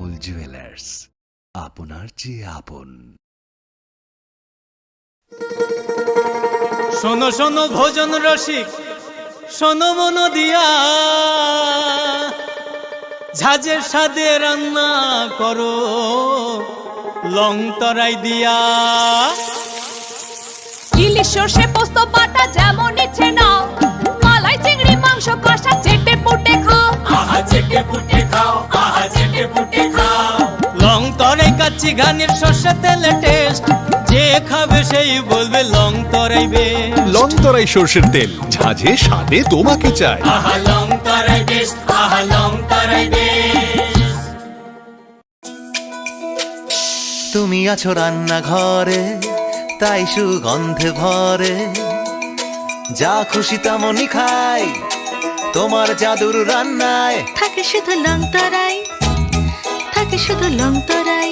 আমূল jewellers, আপনার চেয়ে আপন। শোনো শোনো ভোজন রসিক, শোনো মন দিয়া, ঝাঁঝের স্বাদে রান্না করো লং তরাই দিয়া। ইলিশ সর্ষে পোস্ত বাটা যেমন ইচ্ছে নাও, মালাই চিংড়ি মাংস কষা চেটে পুটে খাও, আহা চেটে পুটে খাও, আহা চেটে পুটে খাও। লং তরাই কাচ্চি ঘানির সর্ষে তেলে টেস্ট, যে খাবে সেই বলবে লং তরাই বেশ। লং তরাই সর্ষের তেল, ঝাঁঝে স্বাদে তোমাকে চাই। আহা লং তরাই বেশ, আহা লং তরাই বেশ। তুমি আছো রান্নাঘরে, তাই সুগন্ধে ভরে, যা খুশি তেমনই খাই তোমার জাদুর রান্নায়। থাকে শুধু লং তরাই, থাকে শুধু লং তরাই।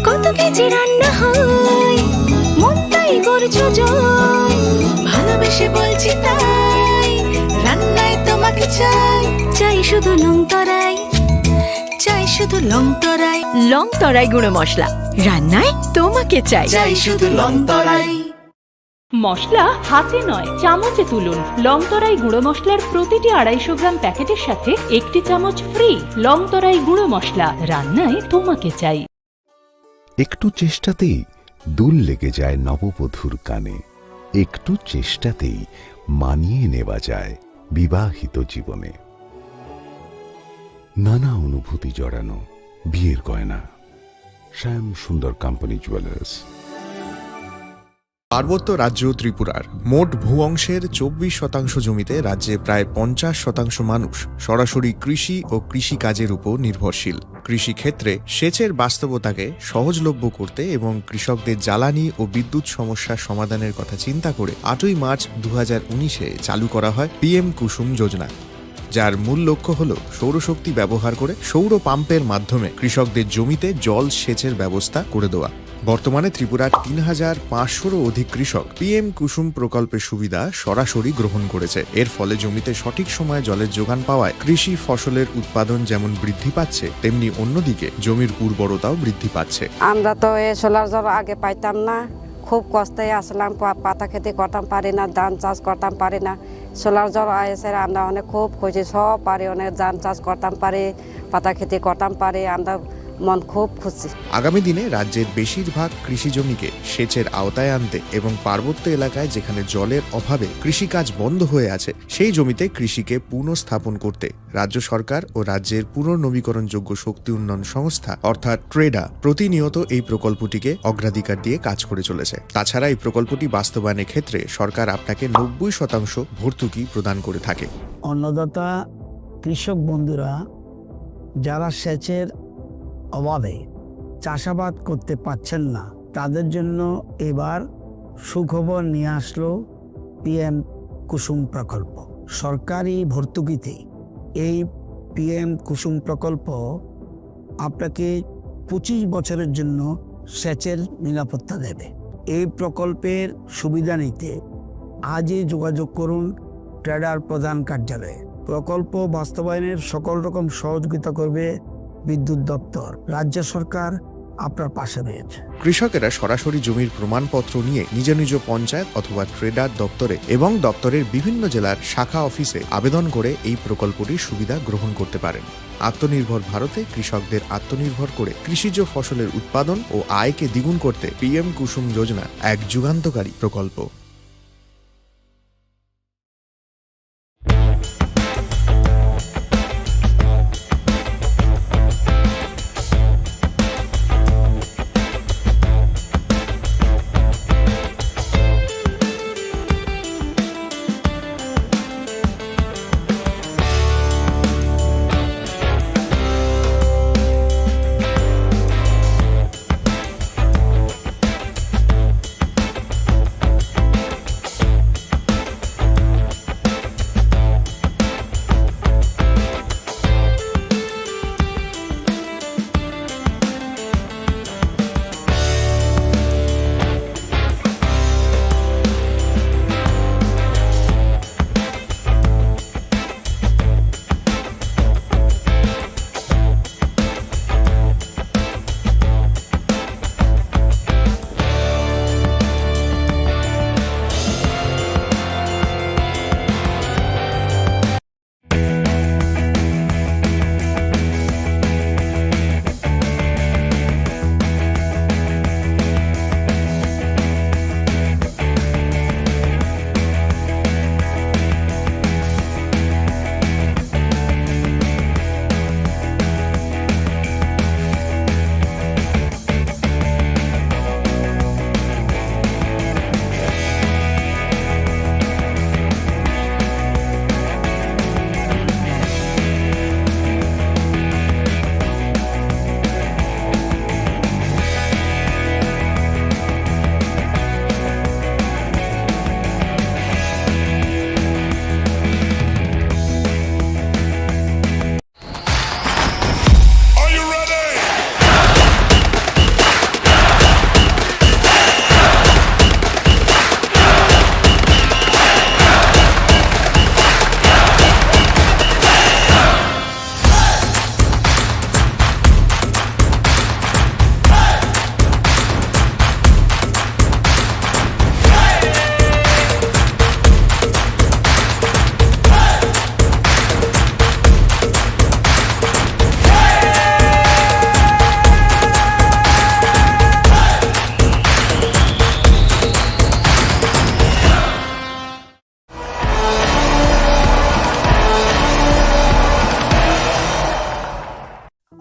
কত কেজি রান্না হয়, মনটাই করছো জয়, ভালোবেসে বলছি তাই, রান্নায় তোমাকে চাই, চাই শুধু লং তরাই, চাই শুধু লং তরাই। লং তরাই গুঁড়ো মশলা, রান্নায় তোমাকে চাই, চাই শুধু লং তরাই। মশলা হাতে নয় চামচে তুলুন। লং তরাই গুঁড়ো মশলার প্রতিটি 250 গ্রাম প্যাকেটের সাথে 1টি চামচ ফ্রি। লং তরাই গুঁড়ো মশলা, রান্নায় তোমাকে চাই। একটু চেষ্টাতেই দুল লেগে যায় নববধূর কানে, একটু চেষ্টাতেই মানিয়ে নেওয়া যায় বিবাহিত জীবনে। নানা অনুভূতি জড়ানো বিয়ের গয়না, শ্যাম সুন্দর কোম্পানি জুয়েলার্স। পার্বত্য রাজ্য ত্রিপুরার মোট ভূ অংশের 24% জমিতে রাজ্যে প্রায় 50% মানুষ সরাসরি কৃষি ও কৃষিকাজের উপর নির্ভরশীল। কৃষিক্ষেত্রে সেচের বাস্তবতাকে সহজলভ্য করতে এবং কৃষকদের জ্বালানি ও বিদ্যুৎ সমস্যার সমাধানের কথা চিন্তা করে 8ই মার্চ 2019-এ চালু করা হয় PM কুসুম যোজনা, যার মূল লক্ষ্য হল সৌরশক্তি ব্যবহার করে সৌর পাম্পের মাধ্যমে কৃষকদের জমিতে জল সেচের ব্যবস্থা করে দেওয়া। বর্তমানে ত্রিপুরার 3500-রও অধিক কৃষক PM কুসুম প্রকল্পের সুবিধা সরাসরি গ্রহণ করেছে। এর ফলে জমিতে সঠিক সময়ে জলের যোগান পাওয়ায় কৃষি ফসলের উৎপাদন যেমন বৃদ্ধি পাচ্ছে, তেমনি অন্যদিকে জমির উর্বরতাও বৃদ্ধি পাচ্ছে। আমরা তো এই সোলার জল আগে পাইতাম না, খুব কষ্টে আসলাম, পাতা খেতে করতাম পারি না, ধান চাষ করতাম পারি না। সোলার জল এসে আমরা অনেক খুব খুশি, সব পারি, অনেক ধান চাষ করতাম পারি, পাতা খেতে করতাম পারি, আমরা মন খুব খুশি। আগামী দিনে রাজ্যের বেশিরভাগ কৃষি জমিকে সেচের আওতায় আনতে এবং পার্বত্য এলাকায় যেখানে জলের অভাবে কৃষিকাজ বন্ধ হয়ে আছে, সেই জমিতে কৃষিকে পুনঃস্থাপন করতে রাজ্য সরকার ও রাজ্যের পুনর্নবীকরণযোগ্য শক্তি উন্নয়ন সংস্থা অর্থাৎ ট্রেডা প্রতিনিয়ত এই প্রকল্পটিকে অগ্রাধিকার দিয়ে কাজ করে চলেছে। তাছাড়া এই প্রকল্পটি বাস্তবায়নের ক্ষেত্রে সরকার আপনাকে 90% ভর্তুকি প্রদান করে থাকে। অন্নদাতা কৃষক বন্ধুরা যারা সেচের অভাবে চাষাবাদ করতে পারছেন না, তাদের জন্য এবার সুখবর নিয়ে আসলো PM কুসুম প্রকল্প। সরকারি ভর্তুকিতে এই PM কুসুম প্রকল্প আপনাকে 25 বছরের জন্য সেচের নিরাপত্তা দেবে। এই প্রকল্পের সুবিধা নিতে আজই যোগাযোগ করুন ট্রেডার প্রধান কার্যালয়ে। প্রকল্প বাস্তবায়নের সকল রকম সহযোগিতা করবে বিদ্যুৎ দপ্তর। রাজ্য সরকার আপনার পাশে রয়েছে। কৃষকেরা সরাসরি জমির প্রমাণপত্র নিয়ে নিজ নিজ পঞ্চায়েত অথবা ট্রেডার দপ্তরে এবং দপ্তরের বিভিন্ন জেলার শাখা অফিসে আবেদন করে এই প্রকল্পটির সুবিধা গ্রহণ করতে পারেন। আত্মনির্ভর ভারতে কৃষকদের আত্মনির্ভর করে কৃষিজ ফসলের উৎপাদন ও আয়কে দ্বিগুণ করতে PM কুসুম যোজনা এক যুগান্তকারী প্রকল্প।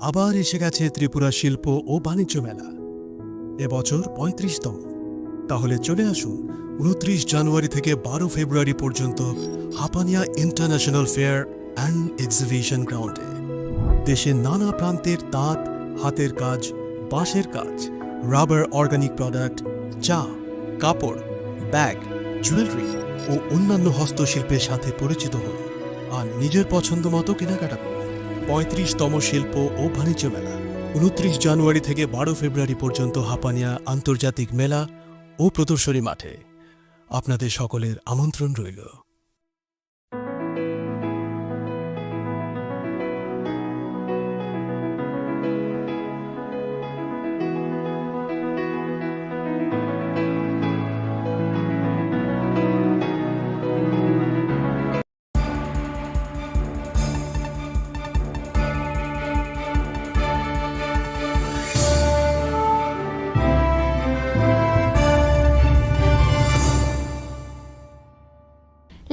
আবার এসে গেছে ত্রিপুরা শিল্প ও বাণিজ্য মেলা, এবছর 35তম। তাহলে চলে আসুন 29 জানুয়ারি থেকে 12 ফেব্রুয়ারি পর্যন্ত Hapania international fair and exhibition গ্রাউন্ডে। দেশের নানা প্রান্তের তাঁত, হাতের কাজ, বাঁশের কাজ, রাবার অর্গানিক প্রোডাক্ট, চা, কাপড়, ব্যাগ, জুয়েলারি ও অন্যান্য হস্তশিল্পের সাথে পরিচিত হন আর নিজের পছন্দ মতো কেনাকাটা করুন। 35তম শিল্প ও বাণিজ্য মেলা 29 জানুয়ারি থেকে 12 ফেব্রুয়ারি পর্যন্ত হাপানিয়া আন্তর্জাতিক মেলা ও প্রদর্শনী মাঠে। আপনাদের সকলের আমন্ত্রণ রইল।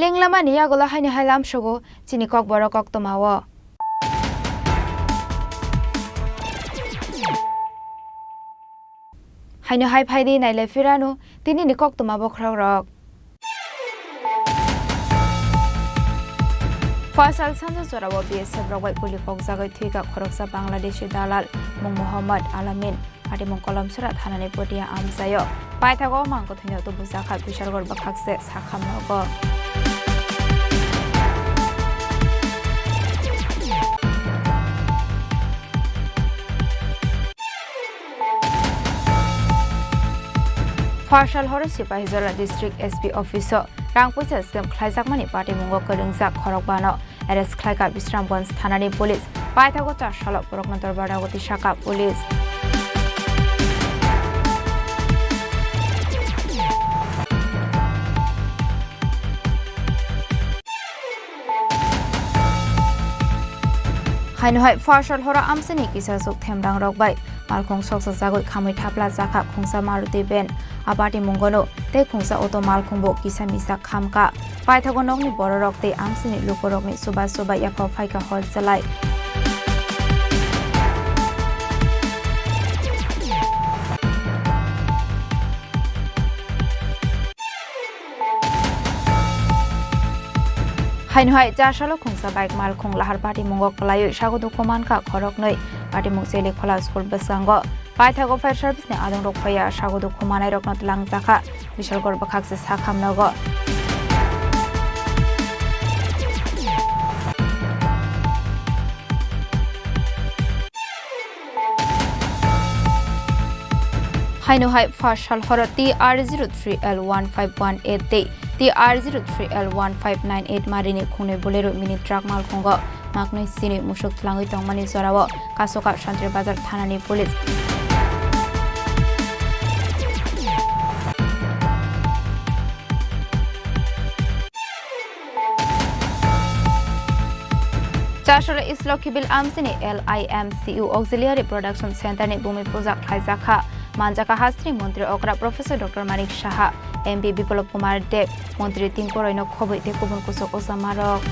Lenglamani agola haini hailam shogo chini kokborok oktomawo. Haino hai phaidi naile firanu tini ni koktomabo khrogrok. Fasal sanjo jorawo BSF rogwai puli kokjagai thuika khoroksa Bangladeshi dalal Mung Muhammad Alamin Ati mung kolam surat hanani podia amsayo. Paithago mangko thino to busakha bishargor bakhakse sakhamnogo. Partial Horror Sipahizora District SP Officer Rangpucha Scam Klaijakmani Party Mungo Karingjak Khorokbano Arrest Klaika Bisramganj Thanani Police Paithago Chashalo Porokmantor Badagoti Shaka Police Hainohai Partial Horror Amsani Kisa Suk Themrang Rokbai Malkhong Soksa Jagoi Khamui Thapla Jakha Khungsa Maruti Ben Abati Mungono Te Khungsa Auto Malkhongbo Kisa Misa Khamka Paithago Nokni Bororok Te Amsini Lukorokni Suba Suba Yakho Phaika Hol Jalai Hainohai Jashalo Khungsa Bike Malkhong Lahar Party Mungok Layo Shagodu Komanka Khoroknoi Party Mungseli Khola School Basango Paithago Fire Service ne Adong Rokpaya Shagodu Komanai Roknot Langjakha Bishalgor Bakhakse Sakhamnogo Hainohai Partial Horror TR03L1518 TR03L1598 Marini Khune Bolero Mini Truck Malkhongo Magnoi Sini Mushuk Tlangi Tongmani Zorawo Kasoka Shantri Bazar Thanani Police Chashara Islokibil Amsini LIMCU Auxiliary Production Center ni Bumi Puja Khaijakha Manjaka Hastri Montri Okra Professor Dr. Manik Shaha MP Biplop Kumar Deb Montri Tingkoroino Khoboi te Kubun Kusok Osamarok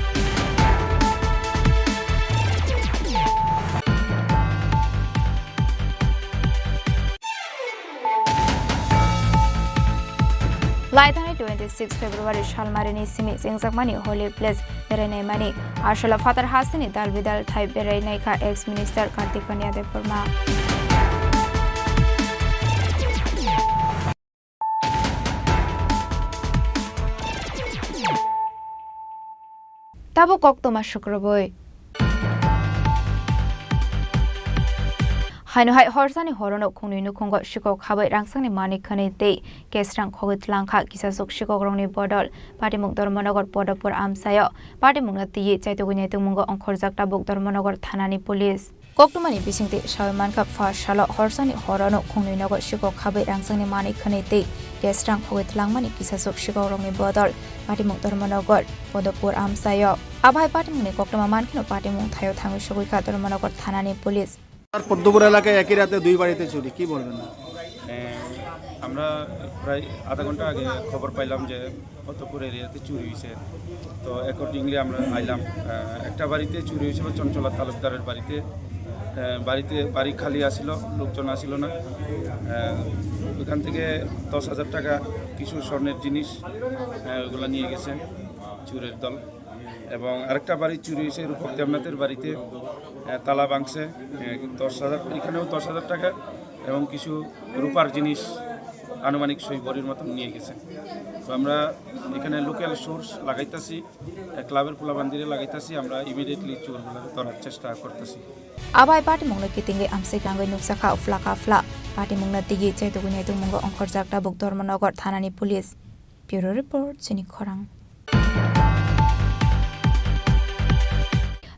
Laithani 26 February Shalmarini Simi Singzakmani Holy Place Berenai Mani Arshala Father Hasini Dalbidal Thai Berenai Ka ex Minister Kartik Kanya Deporma Tabo Koktoma Shukraboi Hainohai Horsani Horono Kuninu Kongo Shiko Khabai Rangsani Manik Khani Te Kesrang Khogit Langkha Kisasuk Shiko Grongni Bodol Party Mung Dormonogor Podopur Amsayo Party Mung Ti Chaitogune Tumungo Onkhorjak Tabuk Dormonogor Thanani Police Koktumani Bisingte Shawiman Kap Farshalo Horsani Horono Kuninu Shiko Khabai Rangsani Manik Khani Te Kesrang Khogit Langmani Kisasuk Shiko Grongni Bodol Party Mung Dormonogor Podopur Amsayo Abhai Party Mung Koktuma Mankino Party Mung Thayo Thangu Shogika Dormonogor Thanani Police আর পদ্মপুর এলাকায় একই রাতে দুই বাড়িতে চুরি কি বলবেন আমরা প্রায় আধা ঘন্টা আগে খবর পাইলাম যে পদ্মপুর এরিয়াতে চুরি হয়েছে তো অ্যাকর্ডিংলি আমরা আইলাম একটা বাড়িতে চুরি হয়েছিল চঞ্চলা তালুকদারের বাড়িতে বাড়ি খালি আসিল, লোকজন আসিল না। ওখান থেকে 10,000 টাকা কিছু স্বর্ণের জিনিস ওগুলো নিয়ে গেছে চুরের দল। এবং আরেকটা বাড়ি চুরি হয়েছে রূপক দেবনাথের বাড়িতে, তালা ভাঙছে 10,000, এখানেও 10,000 টাকা এবং কিছু রূপার জিনিস আনুমানিক 100 ভরির মতন নিয়ে গেছে। তো আমরা এখানে লোকাল সোর্স লাগাইতেছি, ক্লাবের পোলাবান্দিরে লাগাইতেছি, আমরা ইমিডিয়েটলি চোরগুলো ধরার চেষ্টা করতেছি। Abai party mongla kitinge amse kangoi nuksaka flaka fla party mongla tigi chaitoguni aitung mongo ongkor jakta bogdormanogor thanani police. Bureau report Chini Khorang.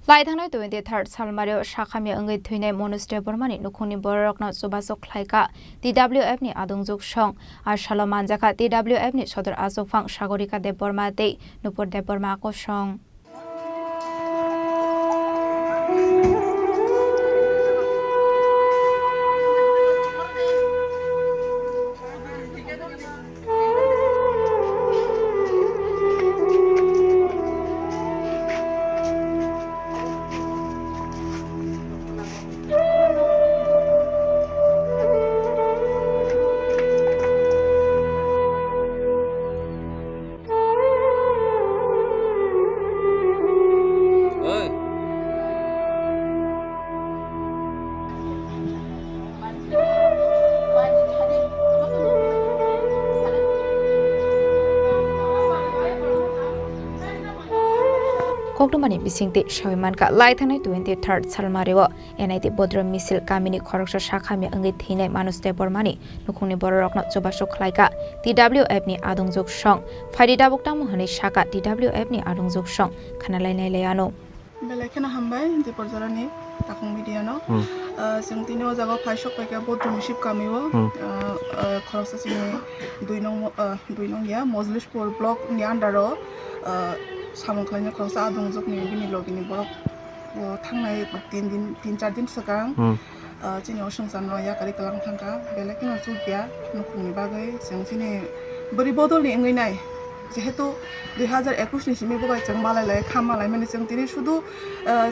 Lai thangnoi 23rd salmario shakhamya angai thuine monastery bormani nukhuni borokna subasok khlaika TWF ni adungjuk song ar shaloman jaka TWF ni sodor azofang sagorika dev borma dei nupur dev borma ko song. Kokborok bisingti Shawimanka Lai thangnoi 23rd salmario NIT Bodrom misil kamini khoroksa shakhami angai thine manuste bormani nukhungni borokna chobasok khlaika TWF ni adungjuk song phaidi dabokta mohani shaka TWF ni adungjuk song khanalai nai leano Belekena hambai je porjarani takung mediano sengtino jaga phaisok paika Bodrom misil kamiwo khoroksa sini 2 nong ya Mojlispur block ni andaro সামংখ্লাইনে খরচা আদংজকনি বিনি লগিনি বরক থাংনাই 3-4 দিন সকাং চিনি অসংসান নয়া কারি কালাং থাঙ্কা বেলেকিনো জুগিয়া নখুংনি বাগৈ जों চিনি বরি বদলনি এঙ্গৈনাই যেহেতু 2021 नि सिमि बबाय जों मालायलाय खामालाय माने जों दिनै শুধু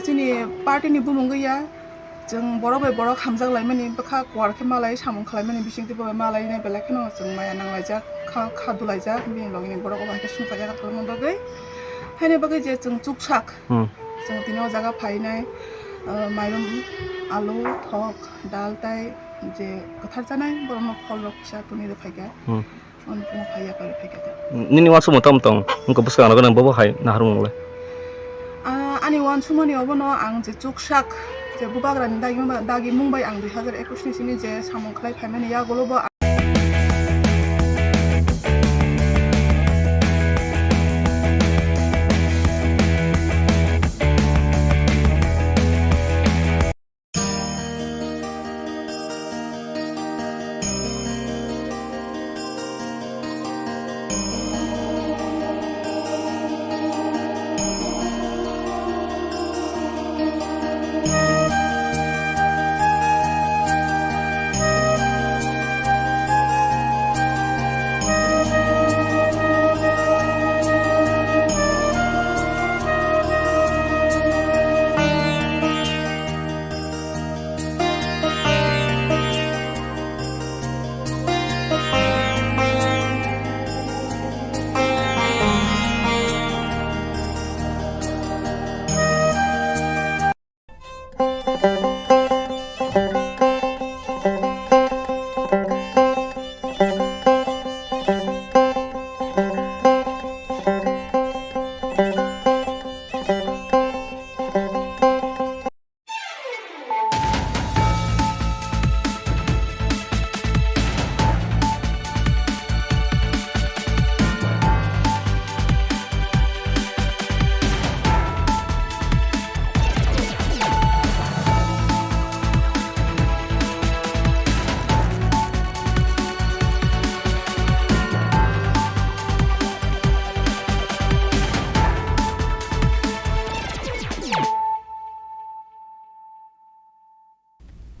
চিনি পার্টিनि बुमुंगैया जों बरबाय बरक हामजागलाय माने बखा गवारखे मालाय सामंख्लाय माने बिसिंति बबाय मालायने बेलेकिनो जों माया नांलायजा खादुलायजा बिनि লগিনি बरक बाहाय संखाया खालामनो बागै हायने बागै जे जों चुकसाक जों दिनाव जागा फायनाय माइरं आलु थक दाल ताय जे गोथार जानाय बरनो फल रखसा तुनि फायगा अनपुं फाया कर फायगा निनि वान सुमो तम तम उनको बुसका नगन बबो हाय नाहरुमले आनि वान सुमोनि अबनो आं जे चुकसाक जे बुबाग्रानि दागि मुंबाय आं 2021 नि सिनि जे सामंख्लाय फायमाने या गलबो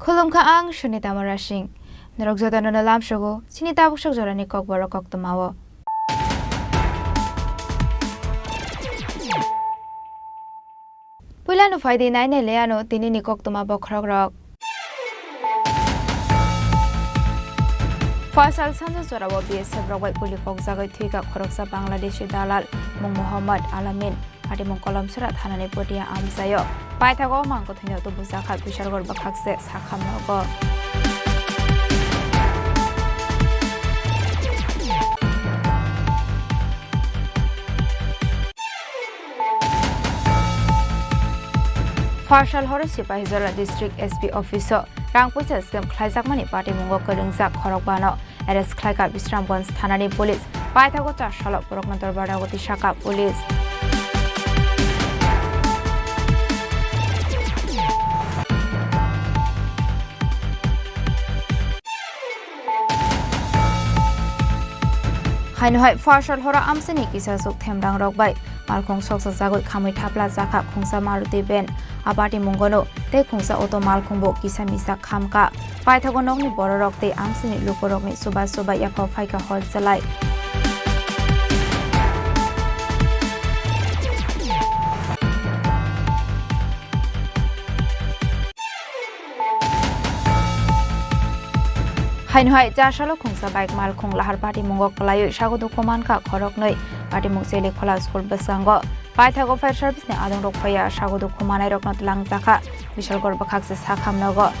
Khulumkha ang Shunita Marashing Narokjota na lam shogo Sinita bukshak jorani Kokborok koktomawo Puilano Friday night Leano Tinini Koktuma Bokrog. Faisal Sanjay Zorawa BSF Rawai Puli Kokzagai Twika Koroksa Bangladeshi Dalal Mung Muhammad Alamin Hadi Mung Kolam Surat Hanane Podia Amsayo Paitago Mango Tino to Busaka Pishargor Bakakse Sakam Nogo Partial Horasi Pahizola District SP Officer Rangpuisa Scam Klaizakmani Party Mungo Keringzak Korokbano Eres Klaika Bisramgons Thanani Police Paitago Shalop Borokmantor Badagoti Shaka Police Hainohai Partial Hora Amsani Kisasuk Temdang Rokbai Malkong Soksa Zagoi Kamui Tapla Zakap Kungsa Maruti Ben Abati Mungono Te Kungsa Auto Malkongbo Kisa Misa Kamka Paitagonokni Bororok Te Amsani Lukorokni Suba Suba Yako Faika Hol Zalai Hainohai Jashalo Kungsa Bike Malkong Lahar Party Mungok Layo Shagodo Komanka Koroknoi Party Mugseli Kola School Basango Paitago Fire Service ne Adong Rokpaya Shagodo Komanai Roknot Langzaka Vishal Gorbakak Sakam Nogo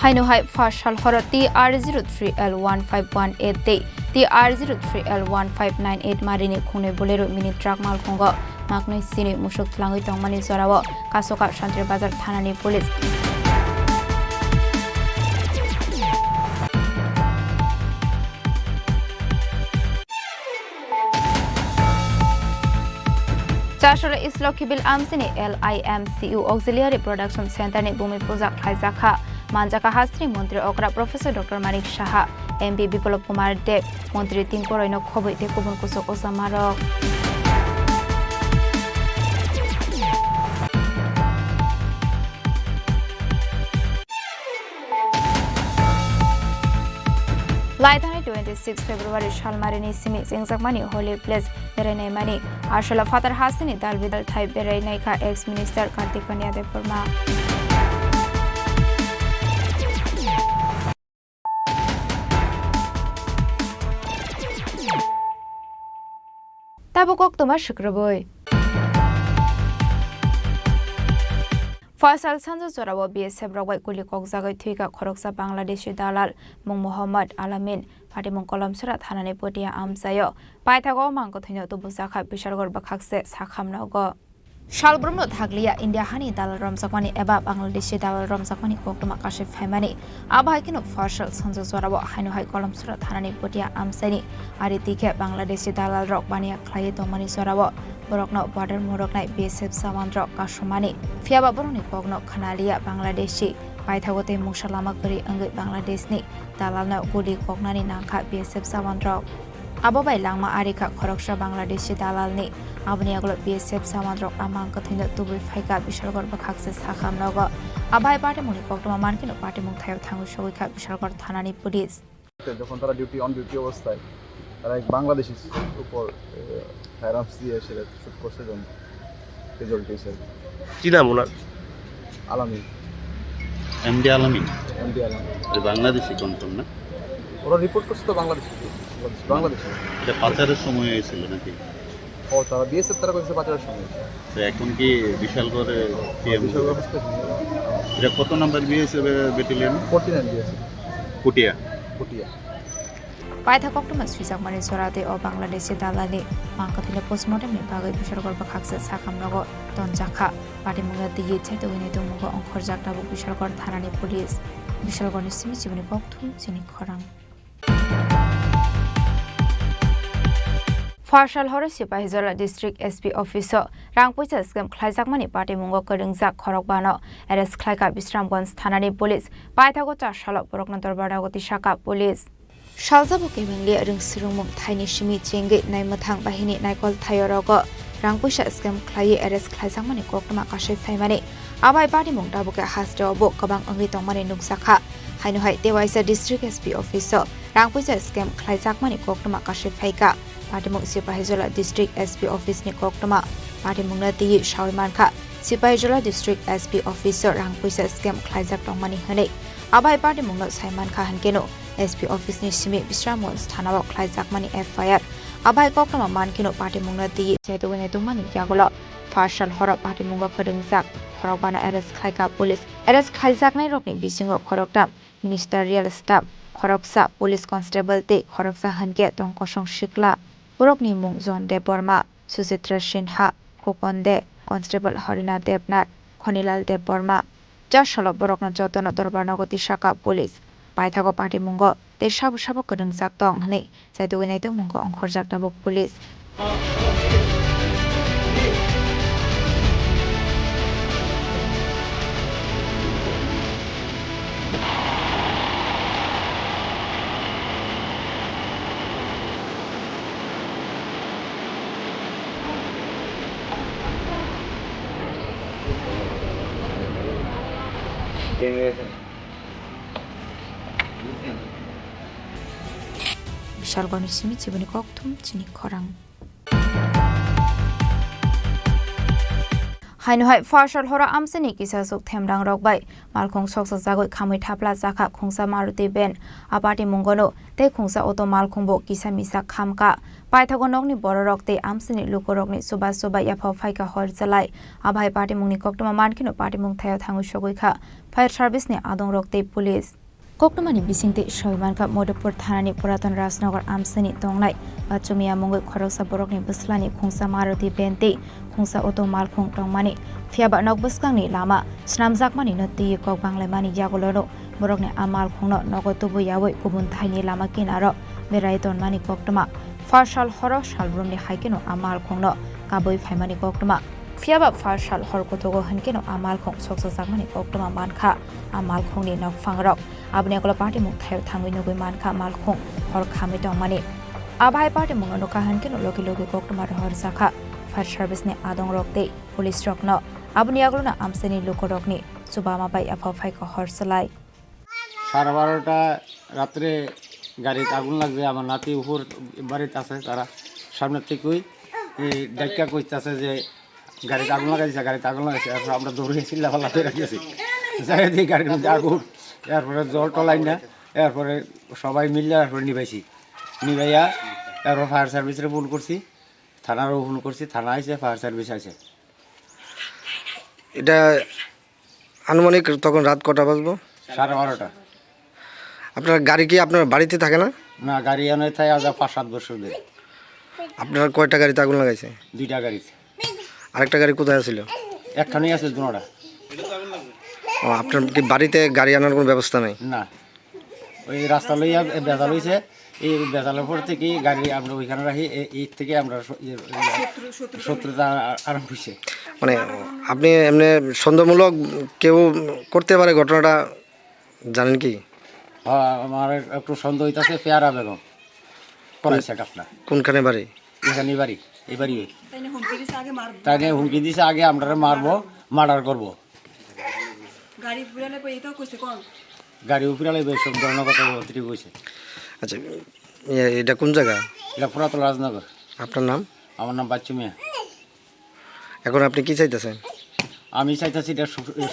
Hainohai Fashal Horoti R03L1518 TR03L1598 Marini Kune Bolero Mini Truck Malkongo Magnoi Sini Mushuk Langui Tongmani Zorawo Kasoka Shantri Bazar Thanani Police Jashara Islokibil Amsini LIMCU Auxiliary Production Center ni Bumi Pujak Khaizakha Manjaka Hastri Montri Okra Professor Dr. Manik Shaha MP Biplop Kumar Dev Montri Tingkoroino Khoboi Tekubun Kusok Osamaro Laitani 26 February Shalmarini Simi Zingzakmani Holy Place Berene Mani Arshala Father Hasini Dalvidal Thai Berenaika ex-minister Kartik Pandya Depurma Tabukok Tuma Shukraboy Faisal Sanjay Zorawa BSF Rawai Kuli Kokzagai Twika Koroksa Bangladeshi Dalal Mung Muhammad Alamin Party Mung Kolam Surat Hanane Podia Amsayo Paitago Mango Tino to Busaka Pishargor Bakakse Sakam Nogo Shalbrumno Thaglia India Hani Dalal Ramzakmani Eba Bangladeshi Dalal Ramzakmani Koktuma Kashif Famani Abhaikino Faisal Sanjay Zorawa Hainohai Kolam Surat Hanane Podia Amsani Aritike Bangladeshi Dalal Rokbania Klaye Tomani Zorawa Borokno border Moroknai BSF Samandro Kashumani Fiaba Boroni Pogno Kanalia Bangladeshi Paitagote Mushalama Kuri Angai Bangladeshni Dalalna Guli Kognani Nangka BSF Samandro Abobai Langma Arika Koroksha Bangladeshi Dalalni Abniaglo BSF Samandro Amang Katina Tubi Faika Bishalgor Bakakse Sakam Nogo Abai Party Muni Koktuma Markino Party Mungtayo Tangu Showika Bishalgor Thanani Police যখন তারা on duty অবস্থায় তারা এক বাংলাদেশির উপর ফায়ারআর্মস দিয়ে সেটা shoot করছে এবং রেজাল্ট হয়েছে কি নাম ওনার আলামিন এমডি আলামিন বাংলাদেশি বাংলাদেশি কনফার্ম না ওরা রিপোর্ট করছে তো বাংলাদেশি এটা পাচারের সময় হয়েছিল নাকি ও তারা বিএসএফ তারা করেছে পাচারের সময় তো এখন কি বিশাল করে এটা কত নাম্বার বিএসএফ ব্যাটালিয়ন 49 বিএসএফ কুটিয়া Paitha Koktuma Swisakmani Sorate o Bangladeshi Dalali Mankathile Postmortem ni Bagai Bishargor Bakakse Sakam Nogo Tonjaka Party Munga Diye Chaitogini Tumugo Onkhorjak Tabu Bishargor Thanani Police Bishargor ni Simi Chibuni Koktu Chini Khorang Farsal Horasi Pahizola District SP Officer Rangpuisa Scam Klaizakmani Party Mungo Keringzak Khorokbano Eres Klaika Bisramgons Thanani Police Paithago Shalop Boroknantor Badagoti Shaka Police Shalzabo Kemingli Ring Sirumum Tiny Shimi Chingi Naimathang Bahini Naikol Thayorogo Rangpuisa Scam Klai Eres Klaizakmani Koktuma Kashif Famani Abai Party Mung Dabuka Hasdo Bok Kabang Angi Tongmani Nuksaka hainu hai dewaisa district SP officer rangpuisa scam khlaijak koktoma kashi phaika patimung Sipahijola district SP office ni koktoma patimung na ti shawmanka Sipahijola district SP officer rangpuisa scam khlaijak tongmani hane abai patimung no saimanka hankeno SP office ni simi bisramon sthanawa khlaijak mani FIR abai koktoma mankino patimung na ti chaitogene tumani yagola Fashal hora patimung ga khadengsak khorokbana arrest khaika police arrest khaijak nai rokni bisingo khorokta ministerial staff khoroksa police constable te khoroksa hanke tongkosong shikla borokni mung John De Borma Susitra Sinha Kokonde constable Harina Debnat Khonilal De Borma jashalo borokna jotona dorbarnagoti shaka police paithago patimungo te sabu sabu khadengsak tong hne chaitogene tongmungo ongkhorjak tabuk police Bisalgoni simi Chini Chini Khorang hainu hai Fashal hora amseni kisasuk themdang rokbai malkhong soksa jagoi khamui thapla jakha khongsa Maruti ben apati mungono te khongsa auto malkhongbo kisamisa khamka paithagonokni bororokte amseni lukorokni suba suba yapha phaika hor jalai abai party mungni koktoma mankino party mung thayo thangu sogoi kha fire service ni adong rokte police Koktomani bisingte Shoimanka Modapur Thanani Puratan Rasnagar Amsani Tongnai Bachumia Mongoi Khoroksa Borokni Buslani Khongsa Maruti Bente Khongsa Auto Malkhong Tongmani Fiaba Nokbuskangni Lama Snamjakmani Noti Kok Banglemani Yagolono Borokni Amal Khongno Nogotubu Yawoi Kubun Thaini Lama Kinaro Beraiton Mani Koktoma Fashal Horo Shalbrumni Haikino Amal Khongno Kaboi Phaimani Koktoma Fiaba Fashal Horkotogo Hankino Amal Khong Soksa Jakmani Koktoma Mankha Amal Khongni Nokfangrok abne kola party muk thayo thangui nugui mankha malkhong hor khami tongmani abai party mung anoka hankino loki loki koktoma hor sakha fire service ni adong rokte police rokno abni aglona amseni lokorokni subama bai afa phai ko hor salai 12:30টা রাতে গাড়িতে আগুন লাগবে আমার নাতি উপর বাড়িতে আছে তারা সামনে থেকেই ডাক্কা কইতাছে যে গাড়িতে আগুন লাগাইছে আমরা দৌড়ে চিল্লাপাল্লা করে রাখিয়েছি যাই দিয়ে গাড়ির মধ্যে আগুন এরপরে জল টলাই না এরপরে সবাই মিলে এরপরে নিভাইয়া এরপর ফায়ার সার্ভিসে ফোন করছি থানারও ফোন করছি থানা আইছে ফায়ার সার্ভিস আইছে এটা আনুমানিক তখন রাত কটা বাজবো 12:30 আপনার গাড়ি কি আপনার বাড়িতে থাকে না না গাড়ি আনে থাকে আজ 5-7 বছর ধরে আপনার কয়টা গাড়িতে আগুন লাগাইছে দুইটা গাড়িতে আরেকটা গাড়ি কোথায় ছিল একখানেই আছে দুনোটা ও আপনার কি বাড়িতে গাড়ি আনার কোনো ব্যবস্থা নাই না ওই রাস্তা লইয়া বেজাল হইছে এই বেজালের পর থেকে গাড়ি আমরা ওইখানে রাখি এই থেকে আমরা শত্রুতা আরম্ভ হইছে মানে আপনি এমনি সন্দেহমূলক কেউ করতে পারে ঘটনাটা জানেন কি আমার একটু সন্দেহ হইতাছে পেয়ারা বেগম করাইছে কাপনা কোনখানে বাড়ি এখানে বাড়ি এই বাড়ি তাই হুমকি দিছে আগে আমরা মারবো মার্ডার করবো গাড়ি উপরালে কই এটাও কইছে কোন গাড়ি উপরালে সব ধরনের কথা অতিরিক্ত কইছে আচ্ছা এটা কোন জায়গা এটা পুরাতন রাজনগর আপনার নাম আমার নাম বাচ্চু মিয়া এখন আপনি কি চাইতেছেন আমি চাইতেছি এটা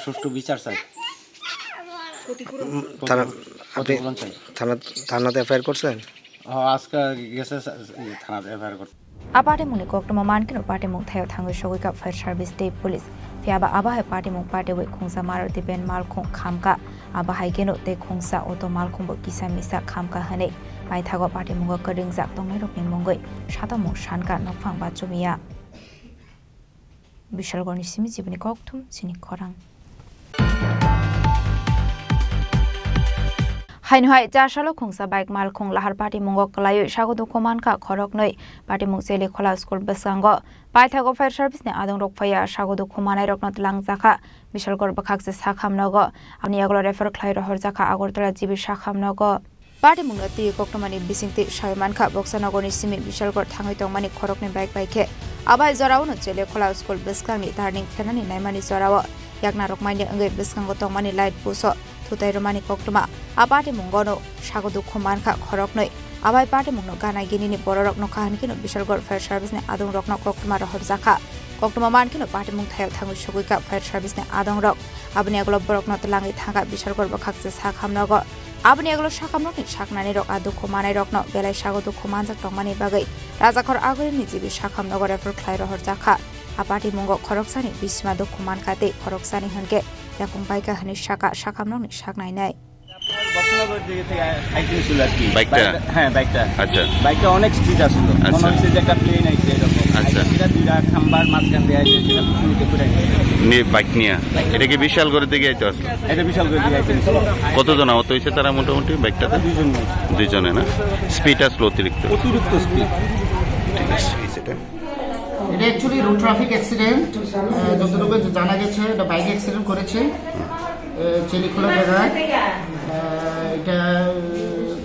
সুষ্ঠু বিচার চাই থানাতে এফআইআর করছেন আজকে গেছে থানাতে এফআইআর করতে apate muni koktoma mankino party muk thayo thangui sogoi ka fire service te police fiaba abahe party muk party wei khongsa Maruti ben malkhong khamka abahai keno te khongsa auto malkhong bo kisa misa khamka hane pai thago party muk kading jak tongnai rokni mongoi shatamo shanka nokphang ba chumia bishalgoni simi jibni kokthum Chini Khorang Hainhai jashalo khongsa bike malkhong lahar party mungok kalayo sagodo komanka khoroknoi party mung chele khola school basango paithago fire service ne adong rokphaya sagodo khomanai roknat langjakha bishalgor bakhakse sakhamnogo ani aglo refer khlairo horjakha agortala jibi sakhamnogo party mungna ti koktomani bisingte shaimankha boksanogoni simi bishalgor thangai tongmani khorokni bike bike abai jorauno chele khola school baskangni turning fenani naimani jorao yakna rokmaini angai baskango tongmani light puso thutai romani koktoma Apate Mungono, Shagodu Kumanka, Khoroknoi, Abai Pate Muno Gana Gini, Borok no Kankino, Bishal God Fire Service, Adon Rock no Kokmar Hobzaka, Kokmankino, Pate Muntai, Tangu Shugika Fire Service, Adon Rock, Abniaglo Borok not Langi Tanga, Bishal God Bokaxis Hakam Nogo, Abniaglo Shakamok, Shaknani Rock, Adukumana Rock, no Bela Shagodu Kumans Tomani Bagay, Razakor Agri Nizi Shakam Nogo for Clyro Horzaka, Apati Mungo Koroksani, Bisma Dokumankate, Koroksani Hunke, Yakumbaika Hanishaka, Shakamok, Shaknai. বাইকটা হ্যাঁ বাইকটা আচ্ছা বাইকটা অনেক speed আসলো মনে হচ্ছে যে একটা প্লেন আইছে এরকম আচ্ছা এটা দুইটা খাম্বার মাঝখান দিয়ে আইছে সেটা পিছনে করে নিয়ে বাইক নিয়ে এটা কি বিশাল করে দিকে আইতো আসলো এটা বিশাল করে দিয়ে আইছে কতজন আহত হয়েছে তারা মোটামুটি বাইকটাতে দুইজনে না স্পিড আসলো অতিরিক্ত স্পিড ঠিক আছে সেটা এটা অ্যাকচুয়ালি রোড ট্রাফিক অ্যাক্সিডেন্ট যতটুকু জানা গেছে এটা বাইক অ্যাক্সিডেন্ট করেছে চিনিখোলা জায়গায় এটা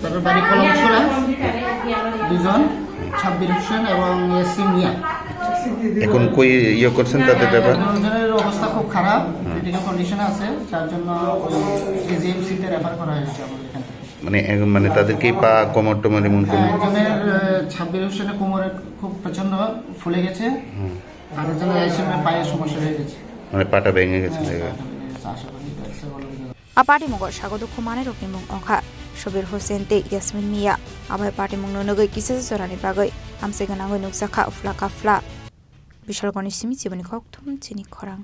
তাদের বাড়ি কলমছড়া দুজন ছাব্বির হোসেন এবং ইয়াসিন মিয়া এখন কই ইয়ে করছেন তাদের ব্যাপার দুজনের অবস্থা খুব খারাপ ক্রিটিক্যাল কন্ডিশনে আছে যার জন্য এজিএমসিতে রেফার করা হয়েছে আমাদের এখান থেকে মানে তাদেরকে পা কোমর টোমর এমন কোন একজনের ছাব্বির হোসেনের কোমরে খুব প্রচন্ড ফুলে গেছে আর একজনের ইয়াসিনের পায়ের সমস্যা হয়ে গেছে মানে পাটা ভেঙে গেছে Apati Mungo Shagodu Kumane Rokimung Onka, Shobir Hossein Te Yasmin Mia, Abai Party Mungonogo Kisses Sorani Bagoi, Amseganango Nuxaka Flaka Fla. Bishal Gonishimi Sibonikoktum, Chini Khorang.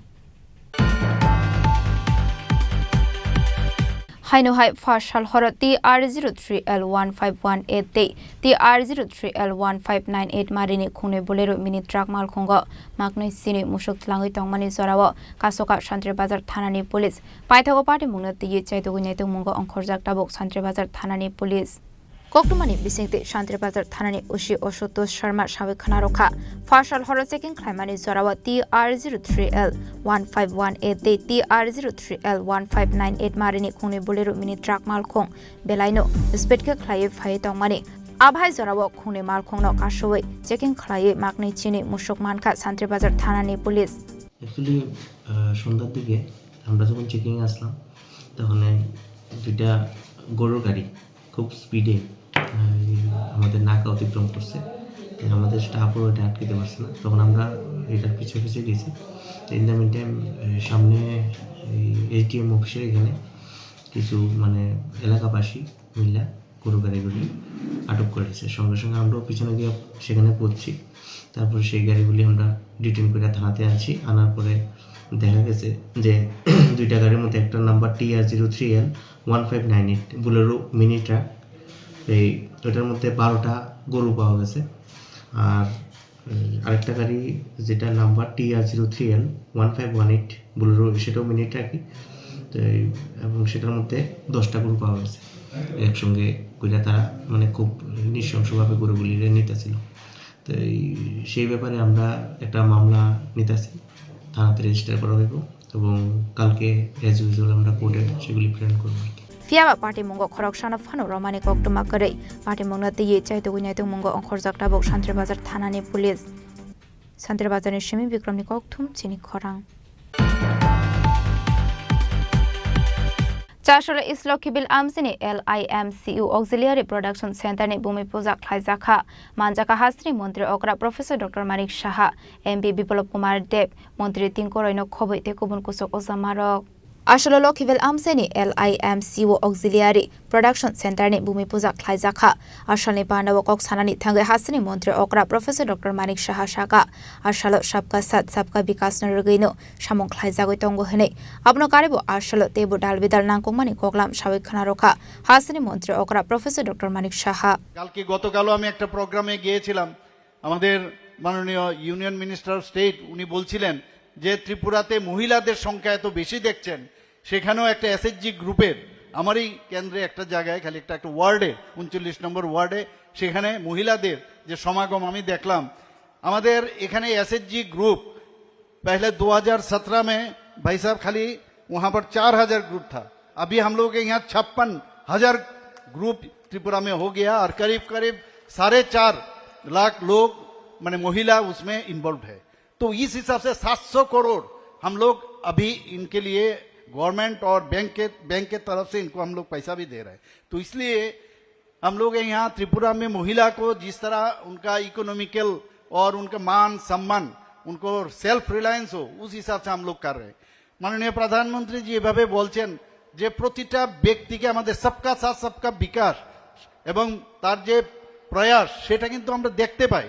Haino Hai Fashal Horror TR03L1518, TR03L1598 Marini Kune Bolero Mini Truck Malkongo, Magnus Sini Mushuk Langi Tongmani Zorawa, Kasoka Shantre Bazar Thanani Police, Paitago Party Munati Chaitugunetu Mungo on Korzak Tabok Shantre Bazar Thanani Police. Koktumani Bisingte Shantre Bazar Thanani Ushi Oshotos Sharma Shavi Kanaroka, Fashal Horror Second Climani Zorawa TR03L1518, TR03L1598 Marini Kune Bolero Mini Truck Malkong, Belaino, Spedka Clay Fire Tongmani. Abhai Zorawa Kune Malkong no Kashaway, checking Clay Magni Chini Mushok Manka Shantre Bazar Thanani Police. Actually, সন্ধ্যার দিকে আমরা যখন checking আসলাম তখন দুইটা গরুর গাড়ি খুব স্পিডে আমাদের নাকা অতিক্রম করছে আমাদের স্টাফও এটা আটকাতে পারছে না তখন আমরা এটার পিছু পিছু গেছি ইন দ্য মিন টাইম সামনে এসডিএম অফিসের এখানে কিছু মানে এলাকাবাসী মিল্লা গরু গাড়িগুলি আটক করেছে সঙ্গে সঙ্গে আমরাও পিছনে গিয়ে সেখানে পৌঁছি তারপর সেই গাড়িগুলি আমরা ডিটেইন করে থানাতে আনছি আনার পরে দেখা গেছে যে দুইটা গাড়ির মধ্যে একটা number TR03L1598 Bolero mini truck এই ওটার মধ্যে 12টা গরু পাওয়া গেছে আর আরেকটা গাড়ি যেটা নাম্বার TR03L1518 বুলেরো সেটাও মিনি ট্রাকই তো এবং সেটার মধ্যে 10টা গরু পাওয়া গেছে একসঙ্গে কইরা তারা মানে খুব নৃশংসভাবে গরুগুলি নিতেছিল তো সেই ব্যাপারে আমরা একটা মামলা নিতেছি থানাতে রেজিস্টার করা হইব এবং কালকে অ্যাজ ইউজুয়াল আমরা কোর্টে সেগুলি প্রেরণ করব Fiaba Party Mungo Korokshana Fano Romani Koktumakare, Party Munati Chaitugunetu Mungo on Korzak Tabok Shantre Bazar Thanani Police. Shantre Bazar Shimi Vikram Nikoktum, Chini Khorang. Chashara Islokibil Amsini LIMCU Auxiliary Production Center ni Bumi Puja Khlaizakha Manjaka Hasri Montri Okra Professor Dr. Manik Shaha MB Biplop Kumar Deb Montri Tinkoroino Khoboi Tekubun Kusok Ozamarok Asholo Lokivel Amseni LIMCU Auxiliary Production Center ni Bumi Puja Khlaizakha Ashani Pandawa Kok Sanani Thangai Hasri Montri Okra Professor Dr. Manik Shaha Shaka Ashalo Shabka Sat Sabka Bikas Narugino Shamong Khlaizagoi Tongo Hene Abno Karibo Ashalo Tebu Dalbidal Nangkumani Koklam Shawi Khanaroka Hasri Montri Okra Professor Dr. Manik Shaha কালকে গতকালও আমি একটা প্রোগ্রামে গিয়েছিলাম আমাদের মাননীয় union minister of state উনি বলছিলেন যে ত্রিপুরাতে মহিলাদের সংখ্যা এত বেশি দেখছেন সেখানেও একটা এসএইচজি গ্রুপের আমারই কেন্দ্রে একটা জায়গায় খালি একটা ওয়ার্ডে 39 নম্বর ওয়ার্ডে সেখানে মহিলাদের যে সমাগম আমি দেখলাম আমাদের এখানে एसएचजी ग्रुप पहले 2017 में भाई साहब खाली वहां पर 4000 ग्रुप था अभी हम लोग के यहाँ 56,000 ग्रुप त्रिपुरा में हो गया और करीब करीब 4.5 लाख लोग माने महिला उसमें इन्वॉल्व है तो इस हिसाब से 700 करोड़ हम लोग अभी इनके लिए गवर्नमेंट और बैंक के तरफ से इनको हम लोग पैसा भी दे रहे हैं। तो इसलिए हम लोग यहाँ त्रिपुरा में महिला को जिस तरह उनका इकोनॉमिकल और उनका मान सम्मान, उनको सेल्फ रिलायंस हो, उस हिसाब से हम लोग कर रहे हैं। माननीय प्रधानमंत्री जी এভাবে বলছেন যে প্রতিটা ব্যক্তিকে আমাদের সবকা সাথ সবকা বিকাশ এবং তার যে প্রয়াস সেটা কিন্তু আমরা দেখতে পাই।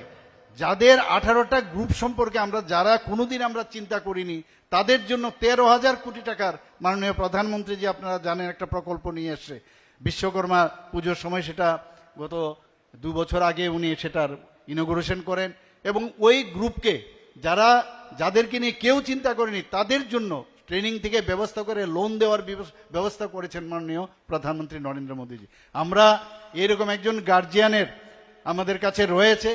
যাদের 18টা গ্রুপ সম্পর্কে আমরা যারা কোনোদিন আমরা চিন্তা করিনি তাদের জন্য 13,000 কোটি টাকার মাননীয় প্রধানমন্ত্রী জি আপনারা জানেন একটা প্রকল্প নিয়ে এসেছে। বিশ্বকর্মা পুজোর সময় সেটা গত 2 বছর আগে উনি সেটার ইনগুরেশন করেন এবং ওই গ্রুপকে যাদেরকে নিয়ে কেউ চিন্তা করেনি তাদের জন্য ট্রেনিং থেকে ব্যবস্থা করে লোন দেওয়ার ব্যবস্থা করেছেন মাননীয় প্রধানমন্ত্রী নরেন্দ্র মোদীজি। আমরা এরকম একজন গার্জিয়ানের আমাদের কাছে রয়েছে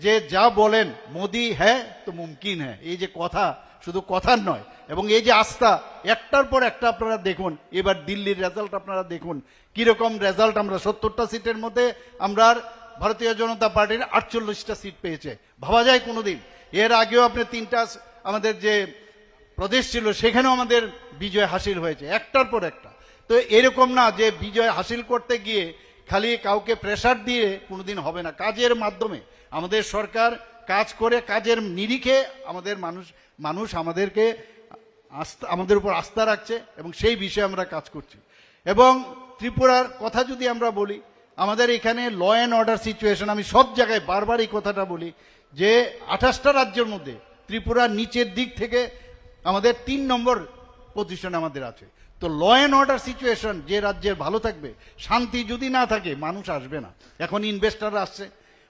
যে যা বলেন মোদি হ্যাঁ তো মুমকিন হ্যাঁ, এই যে কথা শুধু কথার নয় এবং এই যে আস্থা একটার পর একটা আপনারা দেখুন। এবার দিল্লির রেজাল্ট আপনারা দেখুন কিরকম রেজাল্ট। আমরা 70টা সিটের মধ্যে আমরা ভারতীয় জনতা পার্টির 48টা সিট পেয়েছে, ভাবা যায় কোনোদিন? এর আগেও আপনি 3টা আমাদের যে প্রদেশ ছিল সেখানেও আমাদের বিজয় হাসিল হয়েছে একটার পর একটা। তো এরকম না যে বিজয় হাসিল করতে গিয়ে খালি কাউকে প্রেসার দিয়ে কোনোদিন হবে না। কাজের মাধ্যমে আমাদের সরকার কাজ করে, কাজের নিরিখে আমাদের মানুষ আমাদেরকে আমাদের উপর আস্থা রাখছে এবং সেই বিষয়ে আমরা কাজ করছি। এবং ত্রিপুরার কথা যদি আমরা বলি, আমাদের এখানে ল অ্যান্ড অর্ডার সিচুয়েশন, আমি সব জায়গায় বারবার এই কথাটা বলি যে 28টা রাজ্যের মধ্যে ত্রিপুরা নিচের দিক থেকে আমাদের 3 নম্বর পজিশনে আমাদের আছে। তো ল অ্যান্ড অর্ডার সিচুয়েশন যে রাজ্যের ভালো থাকবে, শান্তি যদি না থাকে মানুষ আসবে না। এখন ইনভেস্টাররা আসছে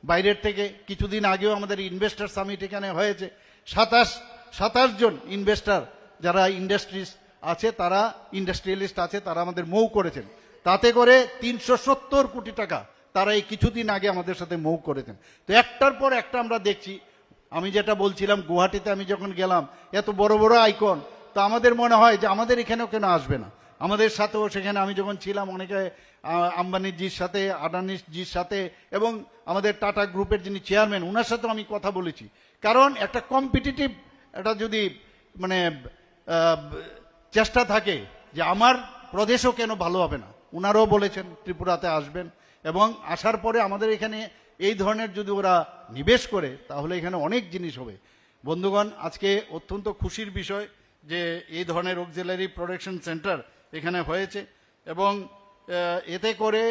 বাইরের থেকে, কিছুদিন আগেও আমাদের ইনভেস্টার সামিট এখানে হয়েছে। 27 জন ইনভেস্টার যারা ইন্ডাস্ট্রিয়ালিস্ট আছে তারা আমাদের মৌ করেছেন। তাতে করে 370 কোটি টাকা তারা এই কিছুদিন আগে আমাদের সাথে মৌ করেছেন। তো একটার পর একটা আমরা দেখছি। আমি যেটা বলছিলাম, গুয়াহাটিতে আমি যখন গেলাম এত বড় বড় আইকন, তো আমাদের মনে হয় যে আমাদের এখানেও কেন আসবে না। আমাদের সাথেও সেখানে আমি যখন ছিলাম অনেকে আম্বানিজির সাথে, আদানিজির সাথে এবং আমাদের টাটা গ্রুপের যিনি চেয়ারম্যান ওনার সাথেও আমি কথা বলেছি। কারণ একটা কম্পিটিটিভ একটা যদি মানে চেষ্টা থাকে যে আমার প্রদেশও কেন ভালো হবে না, ওনারাও বলেছেন ত্রিপুরাতে আসবেন এবং আসার পরে আমাদের এখানে এই ধরনের যদি ওরা নিবেশ করে তাহলে এখানে অনেক জিনিস হবে। বন্ধুগণ, আজকে অত্যন্ত খুশির বিষয় যে এই ধরনের অক্সিলারি প্রোডাকশন সেন্টার এখানে হয়েছে এবং এতে করে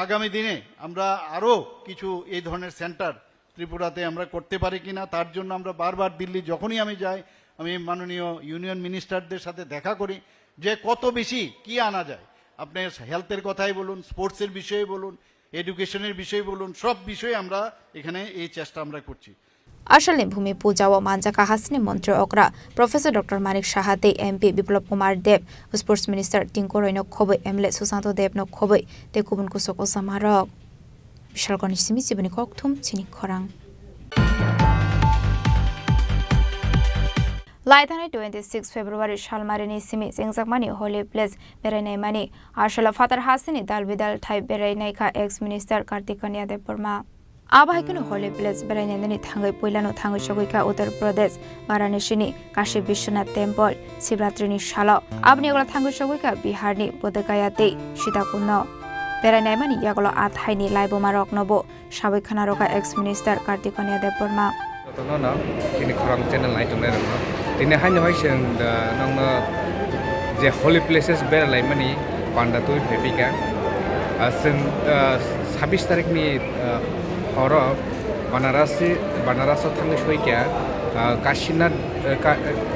আগামী দিনে আমরা আরও কিছু এই ধরনের সেন্টার ত্রিপুরাতে আমরা করতে পারি কিনা, তার জন্য আমরা বারবার দিল্লি যখনই আমি যাই আমি মাননীয় ইউনিয়ন মিনিস্টারদের সাথে দেখা করি যে কত বেশি কি আনা যায়। আপনি হেলথের কথাই বলুন, স্পোর্টসের বিষয়ে বলুন, এডুকেশনের বিষয়ে বলুন, সব বিষয়ে আমরা এখানে এই চেষ্টা আমরা করছি। আসলে ভূমি पूजा व मांजाका हासनी मंत्री अग्रा प्रोफेसर डॉक्टर मानिक साहाते MP Biplab Kumar Deb sports minister Tinku रयनो खोबै एमएलए सुशांत देवनो खोबै ते गुबुन कुसको समारोह विशालगढ़ सिमी सिबनि कक्थुम चिनी खरां लाइथाने 26 फेब्रुवारी सालमारिनि सिमी जेंजाकमानि होली प्लेस बेरायनायमानि आरसला फातार हासिनि दालबिदाल थाइ बेरायनायखा एक्स मिनिस्टार कार्तिक कन्या देव बर्मा आबाहायखौनो होली प्लेस बेरायनायनि थाङै पहिलानो थाङै सगैखा उत्तर प्रदेश वाराणसीनि काशी विश्वनाथ टेम्पल शिवरात्रिनि सालाव आबनि अगला थाङै सगैखा बिहारनि बोधगया दै Sitakund बेरायनायमानि यागल आथायनि लाइबोमा रकनबो साबैखाना रका x minister Kartik Kanya Deb Burma Chini Khorang channel naik tunai ramah. Ini hanya hoisin nong je holy places beralai mani pandatui pepika. Sen 26 tarik ni orang Banaras thangai soikya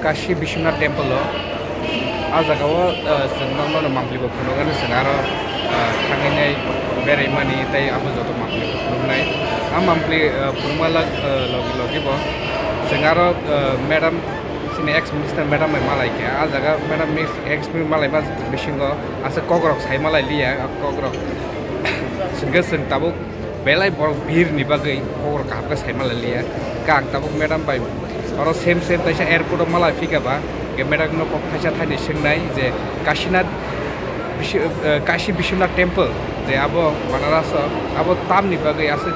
Kashi Vishwanath Temple lo. Azagawa sen nong mampli ko punogan sen aro thangai nai berai mani tai abu joto mampli ko punai. Mampli purmala logi bo. Sengaro Madam sini ex minister Madam Malay ke, ajaga Madam ex minister Malay pas bishingo asa Kokborok saya Malay liya Kokborok. Senggeseng tabuk belai borok bir ni bagai Kokborok apa saya Malay liya, kang tabuk Madam bay. Orang same tadi airport Malay fika ba, ke Madam no pop kaca tadi sengai je Kashi Vishwanath Temple, je abo Banaras abo tam ni bagai asa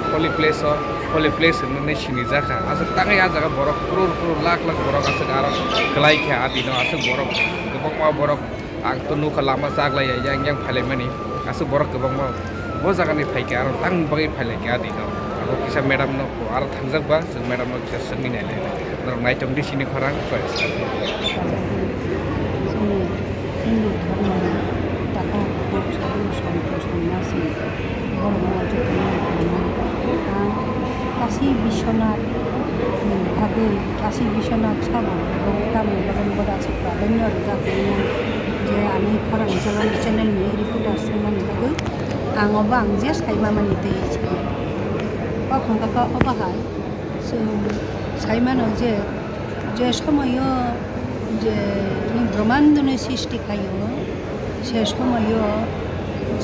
holy place ini sini jaga, asal tangai aja kan borok krur lakh borok asal arah kelai kya adi no asal borok गोबां बरक आंथ' नुखा Lama जाग्लायो yang फाइलायमानि आसो बरक गोबां बो जागानि फायके आरो तां बागै फायलायके आदिनो आरो किसा मेडाम नो आरो थांजाबा जों मेडाम नो किसा सोंनि नायलाय नायथं दि सिनि खरां फरेस्ट हिन्दु धर्म ताको खूब साधु सन्त सन्यासी काशी विश्वनाथ भागै काशी विश्वनाथ साबो এবং गामि बागान बदासिफ्रा बेनो जाफैनाय जे आंनि खरां चेनेलनि रिपर्टार सोंनानै बागै आङाबो आं जे साइमामानि दै खंखाखौ अबाहाय जों साइमानो जे समय যে ব্রহ্মাণ্ডনে সৃষ্টি খাইও সে সময়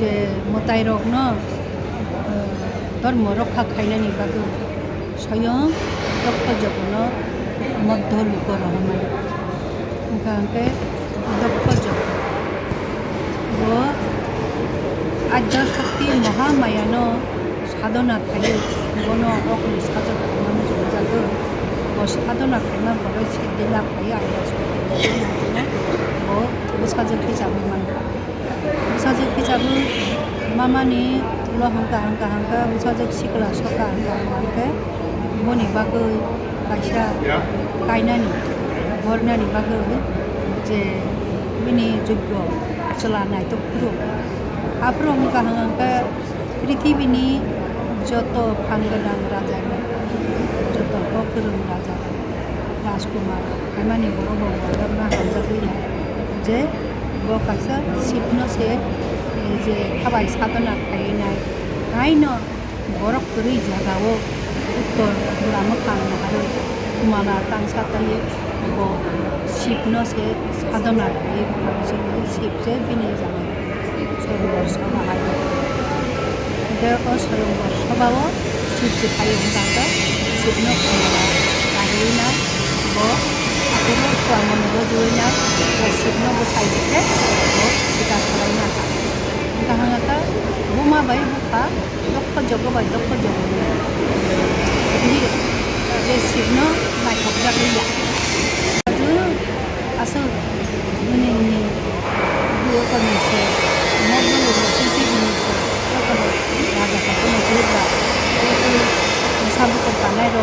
যে মতাই রগ্ন ধর্ম রক্ষা খাইনানি বাগু স্বয়ং দক্ষ যখন মধ্য লোক রহমান ওখানকে দক্ষ যখন ও আদ্য শক্তি মহামায়ান সাধনা খাই বন অগ্নি সাধক মানুষ যাগো সাধনা খাইমা বড় সিদ্ধিলা খাই আইয়াছো बुसाजों खिजाबो मानखा बुसाजों खिजाबो मामानि ल हांका बुसाजों सिखला सका हांका बनि बागै कायसा गायनानि हरनानि बागै जे मिनि जग्य चलानाय तो पुरो आप्रो हांका पृथिबीनि যত फानगोनां राजा যত गोरों राजा राजकुमार खामानि बर' बावगारना हामजाबैना जे बकासा सिपनो से जे थाबाय साधना खायनाय गायनो बरफ गरै जागावो उत्तर लामखां आरो कुमारा तांसातायै ब सिपनो से साधना खाय जों सिपसे बिनि जानाय सरबर सभा आयो दे सरबर सभाव सिपसे खाय होनगा सिपनो कुमारा गायना ब आरो कुमानो दुइना सिपनो बसायदे ब सिदा खालायना गाहांगा बुमा बाय बुखा दक्ष जगबाय दक्ष जगबाय बिदि जे सिपनो नायथक जागैया आरो आसो मिनिनि बुखनिसे मदनो सिटिनि राजा खालामनो जेब्ला साबुखौ बानाय र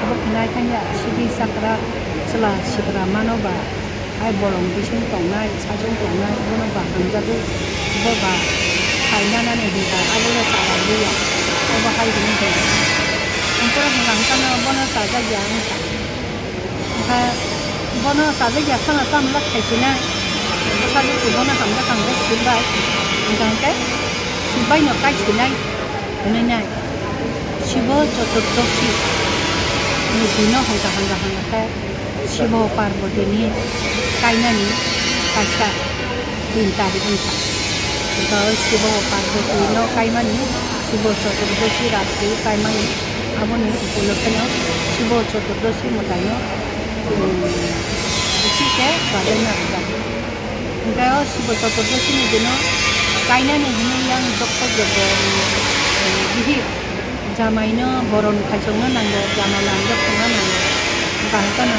बखनाय खाया सिबि साकरा चला सिकरा मानोबा आइ बरं बिसिं दंनाय साजों दंनाय बनोबा हामजागो बबा खायनानानै होगा आबोलो जाबायया अबा हायगोन दे ओमफ्राय हांखानो बनो जाजाया ओमफ्राय बनो जाजाया खाना तामला खायसिना साजों बनो हामजा खांदे सिबाय ओंखायनो सिबायनो खायसिनाय होननाय शिव चतुर्दशी निदिनो हांगा शिव पार्वतीनि गायनानि कायसा 3 तारिख उनसा शिव पार्वतीनो गायमानि शिव चतुर्दशी रात्रि गायमानि आबोनि उपलक्षेनो शिव चतुर्दशी मतायनो एसे बादायना होगा ओमफ्राय शिव चतुर्दशीनि दिनो गायनानि हिनैयां दक्ष जग बिदि जामायनो बरन खायसंनो नांगौ जामा लांनो थांनो नांगौ गाहकानो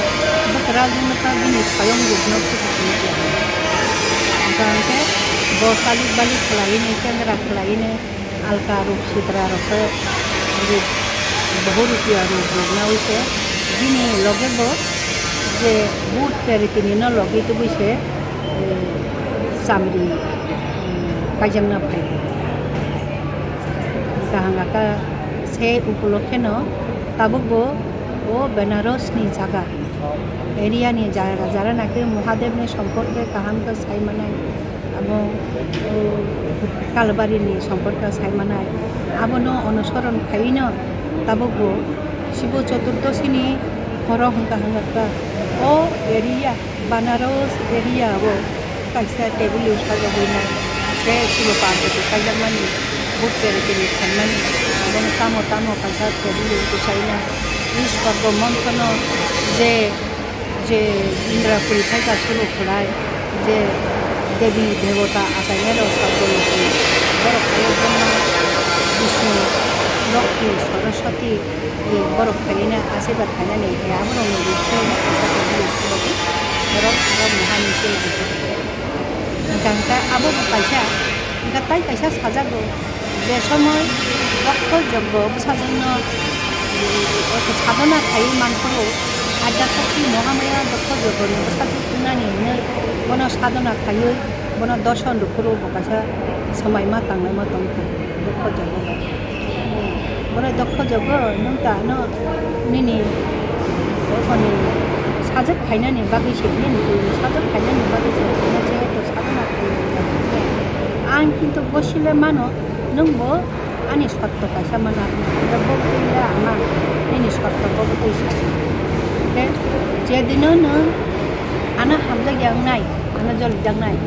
बोथोरा जोंनो बिनि सायाव गुबनो फुटुनो गाहके बसालि बालि खलायनो सेंग्रा खलायनो आलका रूप सिद्रा रसे बहु रुपिया रूप रोगनावैसे बिनि लगेबो जे बुट पेरिटिनिनो लगे तो बैसे सामरी कायजंना फाय गाहका से उपलक्षेनो ताबुबो ओ बेनारसनि जागा एरियानि जायगा जारा नाखि महादेवनि सम्पर्के काहामखौ सायमानाय এবং कालबारिनि सम्पर्क सायमानाय आबोनो अनुसरण खायनो ताबुबो शिव चतुर्दशीनि हर हंगा ओ एरिया बनारस एरिया वो कायसा टेबुल साजाबैनाय से शिव पार्वती कायजामानि बुट पेरिटिनि थांनानै এবং तामो कायसा टेबुल गुसायना ईश्वर मंथन जे जे इंद्रा पुरीफाय गासुरु खलाय जे देवी देवता आसायनाय साबगोलखौ बरफ ब्रह्मा विष्णु लक्ष्मी सरस्वती बरफ खायना आशीर्वाद खायनानै आबोनो बिसोरनो borok mohani se jangka abo kaisa jangka tai kaisa sajago je somoy dokto joggo busajonno sadhana khai manporo আধ্যাত্মিক মহামায়া দক্ষ জগন সাধু কুনানি বন সাধনা খাইয়ে বন দর্শন দুপুরো বকাশা সময় মা তাংনাই মা দক্ষ জগ বন দক্ষ জগ নং তা ন নিনি ওখানে সাজক খাইনানি বাগিছে নিনি সাজক খাইনানি বাগিছে যে তো সাধনা খাই আং কিন্তু বসিলে মানো নংবো আনি সত্য কাইসা মানা বকইলা আমা নিনি সত্য বকইসা jadi nana anak hamzah yang naik, anak jol yang naik.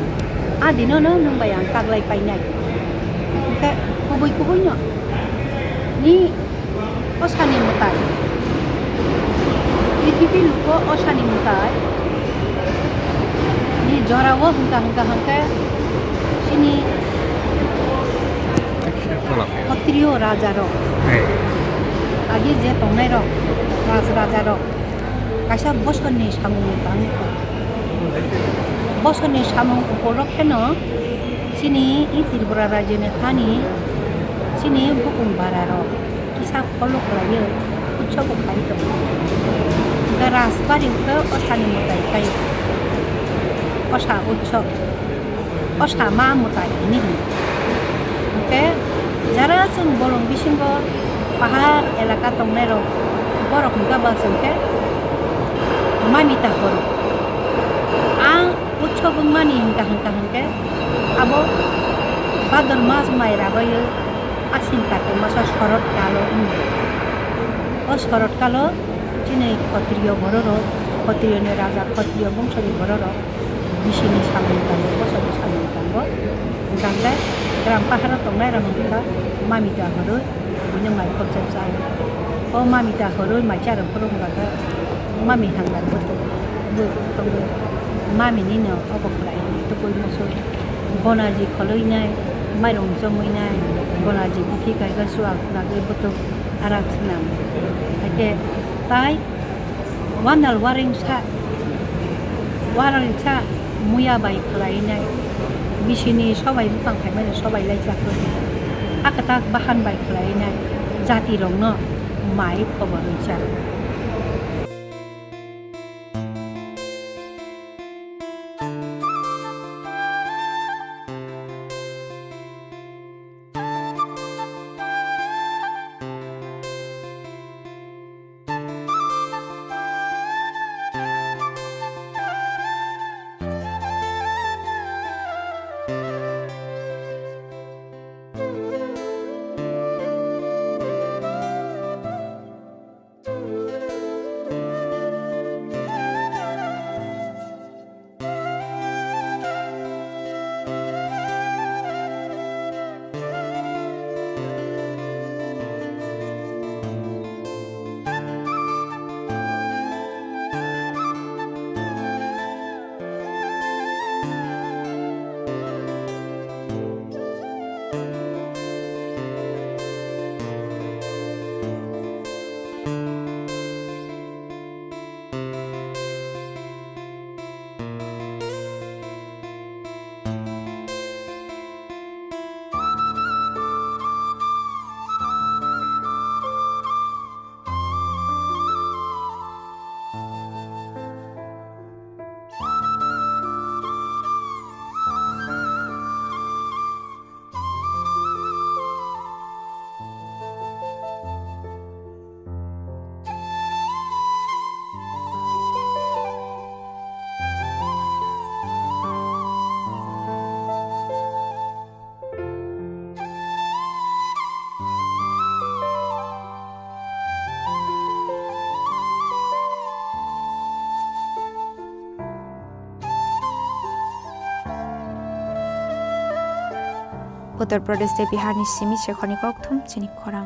Adi nana nung bayang taglay pay naik. Kaya kuboy nyo. Ni osani mutay. Itipi luko osani mutay. Ni jorawo hangka. Sini Kotriyo Raja Ro. Lagi je tongnay ro. Raja Ro. কাইসা বছরনি সামুং তাংকো বছরনি সামুং উপলক্ষেনো চিনি ই ত্রিপুরা রাজ্যনি হানি চিনি বুকুম বারার কিসা follow খাইয়ে উৎসব খাইত রাজবাড়িতে অসানি মতাই খাই অসা উৎসব অসা মা মতাই নিহি ওকে যারা जों বরং বিসিঙ্গ পাহাড় এলাকা দंनाय रो বরং গাবা जोंके mamita horo ang utsob mani hangka abo badar mas maira bayo asin kate masa shorot kalo o shorot kalo chini khotriyo bororo khotriyo ne raja khotriyo bongshori bororo bishini samung tango bosoni samung tango gangla gram pahara tongnai ramangka mamita horo bunyang mai khobjab sa o mamita horo maichar phorong gaka mami hanggan betul betul mami ni no obok lai to koi moso bonaji kholoi nai mairong jomoi nai bonaji bithi kai ga suak lage betul arak senam ate tai wanal waring sa muya bai khlai nai bisini sobai bupang khai mai sobai lai jakro akatak bahan bai khlai nai jati rong no mai khobor cha Uttar Pradesh से बिहार नि सिमी शेखरनि कक्थुम चिनि खरां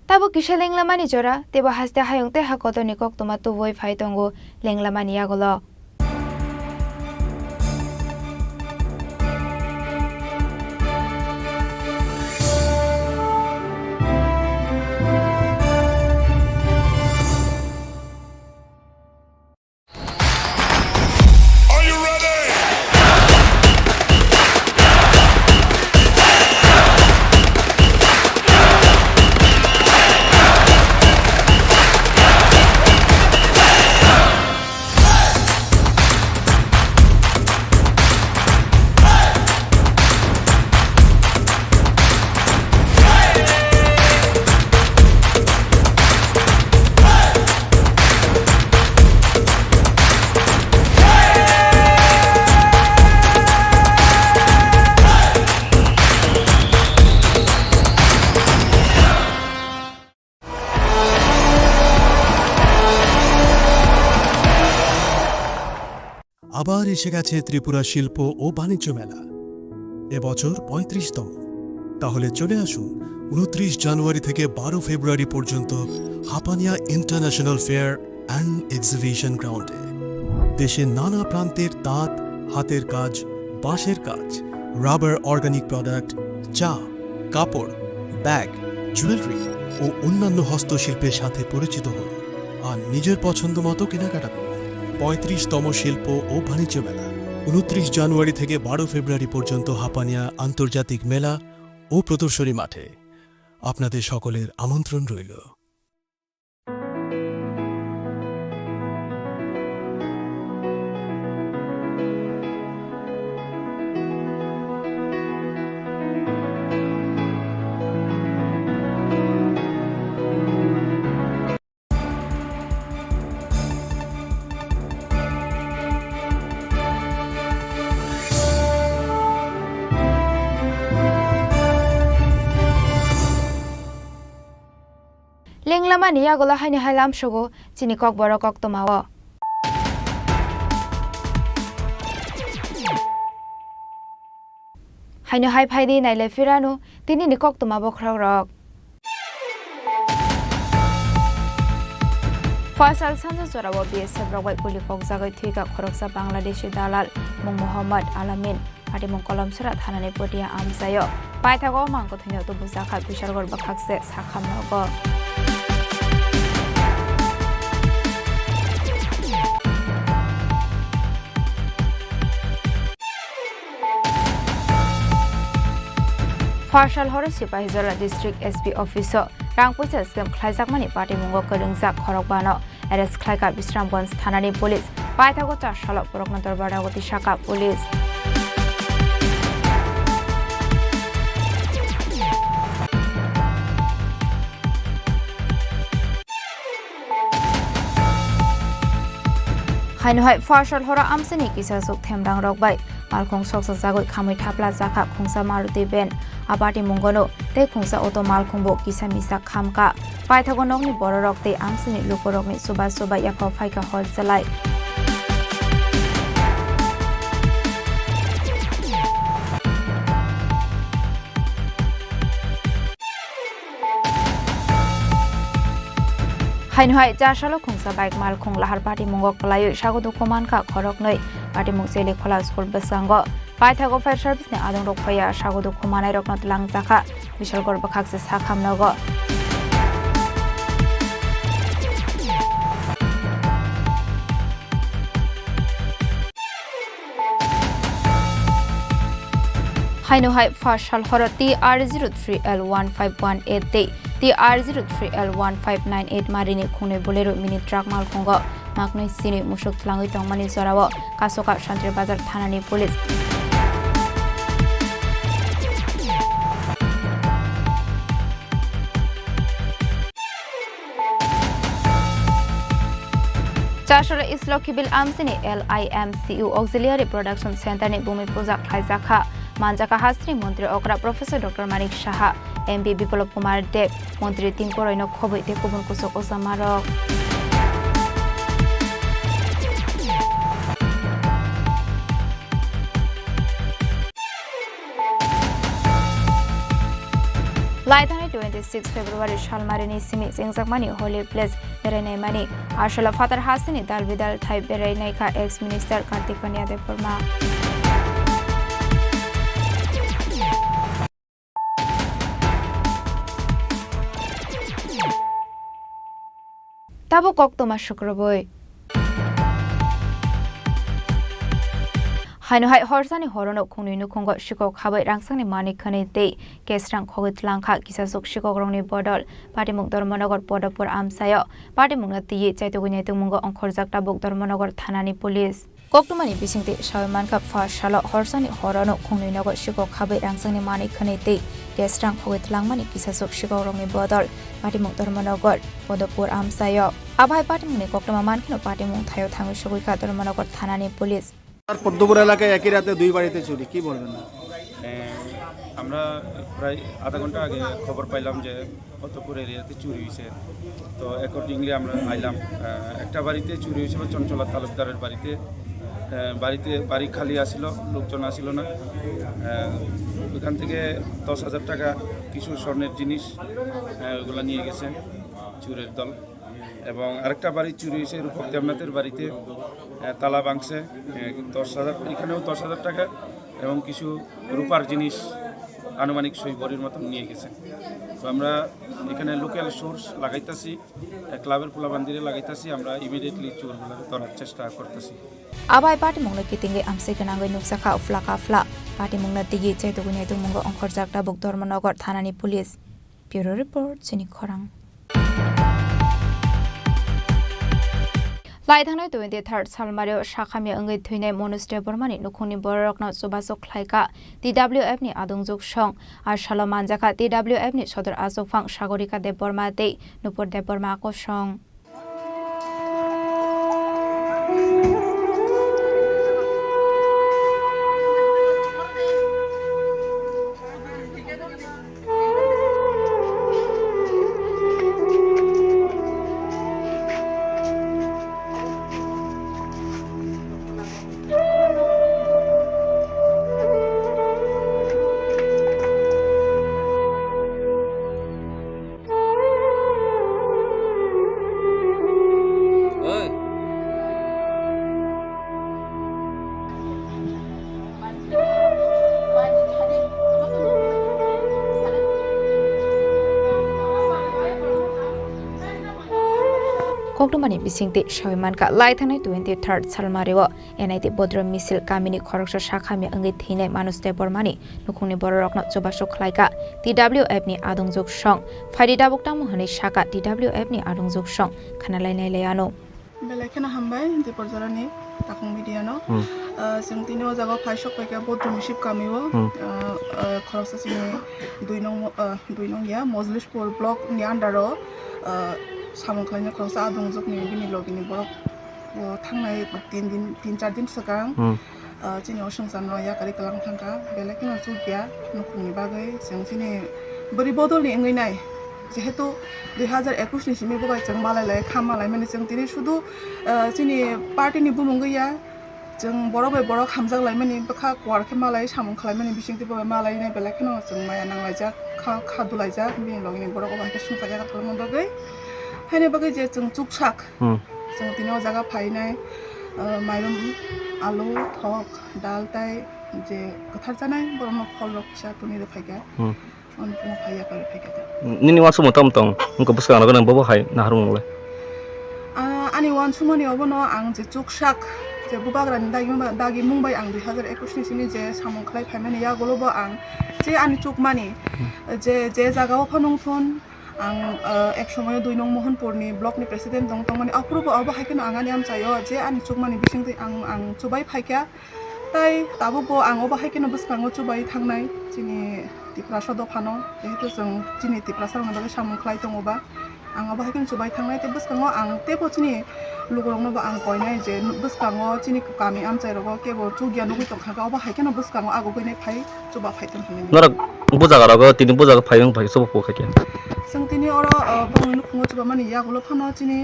ताबो किसे लेंलामानि जरा तेबो हासते हायंते हाकतनि कक्तमा तुबोय फाइतंगो लेंलामानि आगलो আবার এসে গেছে ত্রিপুরা শিল্প ও বাণিজ্য মেলা, এবছর 35তম। তাহলে চলে আসুন 29 জানুয়ারি থেকে 12 ফেব্রুয়ারি পর্যন্ত Hapania international fair and exhibition গ্রাউন্ডে। দেশের নানা প্রান্তের তাঁত, হাতের কাজ, বাঁশের কাজ, রাবার অর্গানিক প্রোডাক্ট, চা, কাপড়, ব্যাগ, জুয়েলারি ও অন্যান্য হস্তশিল্পের সাথে পরিচিত হন আর নিজের পছন্দ মতো কেনাকাটা করুন। 35তম শিল্প ও বাণিজ্য মেলা 29 জানুয়ারি থেকে 12 ফেব্রুয়ারি পর্যন্ত হাপানিয়া আন্তর্জাতিক মেলা ও প্রদর্শনী মাঠে। আপনাদের সকলের আমন্ত্রণ রইল। Lenglama ni yagola haini hailam shogo chini kokborok oktomawo. Haino hai phaidi naile firanu tini ni koktomabo khrogrok. Fasal sanjo jorawo BSF rogbai puli kokjagai thuika khoroksa Bangladeshi dalal mung Muhammad Alamin ati mung kolam sura thanani potia amsayo paithago mangko thino to bujaka bishargor bakhakse sakhamnogo. Partial Horror Sipahizola District SP Officer Rangpucha Scam Klaijakmani Party Mungo Keringzak Khorokbano Arrest Klaika Bisramganj Thanani Police Paithago Chashalok Poroknator Badagoti Shaka Police Hainohai Partial Horror Amsini Kisasuk Themrang Rokbai Malkhong Soksa Jagoi Khamui Thapla Jaka Khungsa Maruti Ben Abati Mungono Te Khungsa Auto Malkhongbo Kisa Misa Khamka Paithago Nokni Bororok Te Amsini Lukorokni Suba Suba Yakho Phaika Hol Chalai Hainohai Jashalo Khungsa Bike Malkhong Lahar Party Mungok Palayu Shagodu Komanka Khoroknoi Party Mungseli Khola School Basango Paithago Fire Service ne Adong Rokphaya Shagodu Komanai Roknot Langjaka Bishalgor Bakhakse Sakhamnogo Hainohai Partial Horror TR03L1518 TR03L1598 Marini Khune Bolero Mini Truck Malkhongo Maknoi Sini Mushuk Tlangui Tongmani Zorawo Kasoka Shantri Bazar Thanani Police Chashara Islokibil Amsini LIMCU Auxiliary Production Center ni Bumi Puja Khaizakha Manjaka Hastri Montri Okra Professor Dr. Manik Shaha MP Biplop Kumar Dev Montri Tinkoraino Khoboi te Kubun Kusok Osamarok Laithani 26 February Shalmarini Simi Singzakmani Holy Place Berenai Mani Ashala Father Hasini Dal Vidal Thai Berenai Ka ex Minister Kartik Kanya Deporma Tabo Koktoma Shukraboi Hainohai Horsani Horono Kuninu Kongo Shiko Habai Rangsani Mani Khani Te Kesrang Khogit Langkha Kisasuk Shiko Grongni Bodol Party Mung Dormonogor Podapur Amsayo Party Munga Ti Chaitugunya Tumungo Onkhorjak Tabuk Dormonogor Thanani Police Koktumani Bisingti Shawiman Kap Fashalo Horsani Horono Kuninu Shiko Habai Rangsani Mani Khani Te Kesrang Khogit Langmani Kisasuk Shiko Grongni Bodol Party Mung Dormonogor Podapur Amsayo Abhai Party Muni Koktuma Mankino Party Mung Thayo Thangu Shugika Dormonogor Thanani Police Padmapur এলাকায় একই রাতে দুই বাড়িতে চুরি কি বলবেন আমরা প্রায় আধা ঘন্টা আগে খবর পাইলাম যে পদ্মপুর এরিয়াতে চুরি হয়েছে তো অ্যাকর্ডিংলি আমরা আইলাম একটা বাড়িতে চুরি হয়েছে চঞ্চলা তালুকদারের বাড়িতে বাড়ি খালি আসিল, লোকজন আসিল না। ওখান থেকে 10,000 টাকা কিছু স্বর্ণের জিনিস ওগুলো নিয়ে গেছে চুরের দল। এবং আরেকটা বাড়ি চুরি হয়েছে রূপক দেবনাথের বাড়িতে, তালা ভাঙছে 10,000, এখানেও 10,000 টাকা এবং কিছু রূপার জিনিস আনুমানিক 100 ভরির মতন নিয়ে গেছে। তো আমরা এখানে লোকাল সোর্স লাগাইতেছি, ক্লাবের পোলাবান্দিরে লাগাইতেছি, আমরা ইমিডিয়েটলি চোরগুলো ধরার চেষ্টা করতেছি। Abai party mongla kitinge amse kenangai nuksaka uflaka fla party mongla tigi chaituguni tungmongo ongkorjakta buk Dharmanagar thanani police. Bureau report Chini Khorang. Laithanai 23rd Salmario Shakhamia Angai Thuine Monastery Bormani Nukuni Borokna Subasok Klaika TWF ni Adungjok Shong ar Shalomanjaka TWF ni Sodor Azokfang Shagorika de Borma de Nupur de Borma ko Shong. Kokdomani bisingti Shawimanka Laithanai 23rd Salmario NIT Bodrom Misil Kamini Khoroksa Shakhami Angai Thine Manuste Bormani Nukuni Borokna Chobasok Klaika TWF ni Adungjok Shong Faida Bokta Mohani Shaka TWF ni Adungjok Shong Khanalai Leano Belekena Hambai de Porzarani Takung Midiano Sentino Zago Pashok like a Bodrom ship Kamiwo Khoroksa Sini Duinong ya Moslish Pol Block Nyandaro Samongklanya Khoroksa Adungjok ni bini logini borok thangnai 3-4 din sakang chini osongsan ya kari kalang thangka belekina chugya nukuni bagai jeng chini bori bodol ni ngai nai যেহেতু 2021 ni simi bobai jeng malai lai khamalai mani jeng tini শুধু chini party ni bumung gya jeng borok bai borok hamjak lai mani bakha kwar khe malai samong khlai mani bisingti bobai malai nai belekina jeng maya nanglai jak khadulai jak bini logini borok obai ke sungsa jak kalmon bagai haine bagai je jeng chuksak jeng tini o jaga phainai mairum alu thok dal tai je kathar janai borok phol rok kisa tuni de phaiga on puno phaiya kare phaiga nini wasu motam tong ngko buska na ganang bobo hai na harung le ani wan sumoni obono ang je chuksak je bubagrani dagi mumbai ang 2021 ni sini je samong khlai phaimani ya golobo ang je ani chukmani je jagao phanungthon ang ek সময় 2 নং মোহনপুরনি ব্লকনি president Dong তংমানি অপ্রুভ of হাইকেন আঙানি আম চাইও যে আনি চুকমানি বিসিংতি আং চুবাই ফাইকা তাই তাবুবো আং of হাইকেন বসকাঙ্গ চুবাই থাংনাই চিনি টিপ্রাসা দফানো যেহেতু जों চিনি টিপ্রাসা নবাগে সামংখ্লাই দङबा आं अब हाइकेन चुबाय थांनाय ते बसकांग आं तेबो चिनि लुगरंनो आं कयनाय जे बसकांग चिनि कामी आम चाइरगो केबो चुगिया नुगै तंखागा अब हाइकेन बसकांग आगो गयनाय फाइ चुबा फाइतन हने नरा बुजागाराgo tini bujaga phayong phai sobo pokake जों तिनी अरो बंगनु खुङो चुबा मानि यागुलो फानो चिनि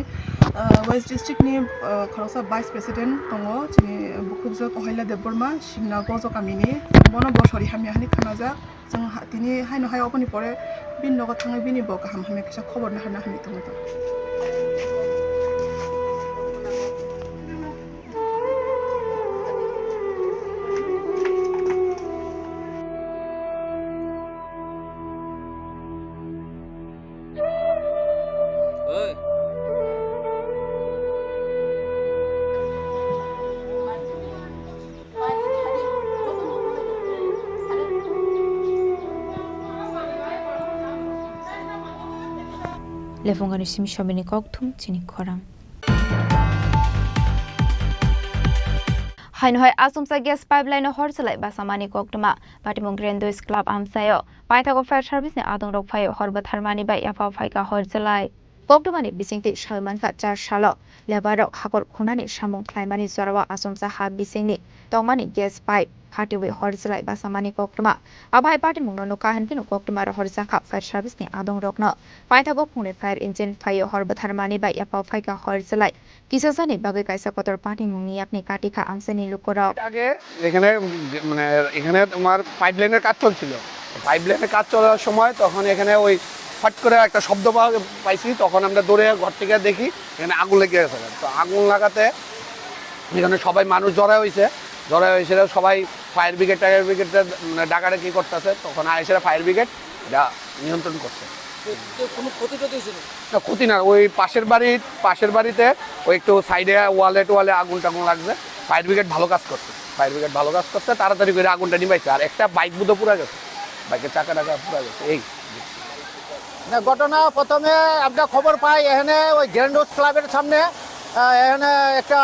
वेस्ट डिस्ट्रिक्ट नि खरसा भाइस प्रेसिडेंट दङ चिनि बुकुबजो कहायला देबबर्मा सिंना गजो कामिनि बनो बसरि हामि हानि खानाजा जों तिनि हायनो हाय अपनि परे बिन नग थाङै बिनि ब गाहाम हामि किसा खबर ना हाना हामि दङ Lefongani simi shabini kokthum Chini Khorang. Hainhoi asumsa gas pipeline horselai basamani koktuma patimong Grandois Club amsayo paithago fire service ni adong rok phayo horba tharmani bai yafa phaika horselai Pokdomani bisingti Shalmanka Jar Shalo, Levarok Hakor Kunani Shamong Climbani Zarawa Asumsa Ha Bisingni, Tomani Gas Pipe, Party with Horizontal Basamani Pokdoma, Abai Party Muno Kahankin Pokdoma Horizaka Fire Service ni Adong Rokno, Paitabo Pune Fire Engine Fire Horbat Harmani by Yapa Fika Horizontal, Kisasani Bagakaisa Kotor Party Muniapni Katika Amsani Lukora. আগে এখানে মানে এখানে তোমার পাইপলাইনের কাজ চলছিল পাইপলাইনের কাজ চলার সময় তখন এখানে ওই ফট করে একটা শব্দ পাইছি তখন আমরা দৌড়ে ঘর থেকে দেখি এখানে আগুন লেগে গেছে তো আগুন লাগাতে এখানে সবাই মানুষ জড়ো হয়েছে সবাই ফায়ার ব্রিগেড ডাকারে কি করতেছে তখন আইসেরা ফায়ার ব্রিগেড এটা নিয়ন্ত্রণ করছে কোনো ক্ষতি হয়েছিল না ক্ষতি না ওই পাশের বাড়িতে ওই একটু সাইডে ওয়ালে আগুন টাগুন লাগছে ফায়ার ব্রিগেড ভালো কাজ করছে তাড়াতাড়ি করে আগুনটা নিভাইছে আর একটা বাইক বুধ পুরা গেছে বাইকের চাকা পুরা গেছে এই ঘটনা প্রথমে আমরা খবর পাই এখানে ওই গ্র্যান্ড হাউস ক্লাবের সামনে এখানে একটা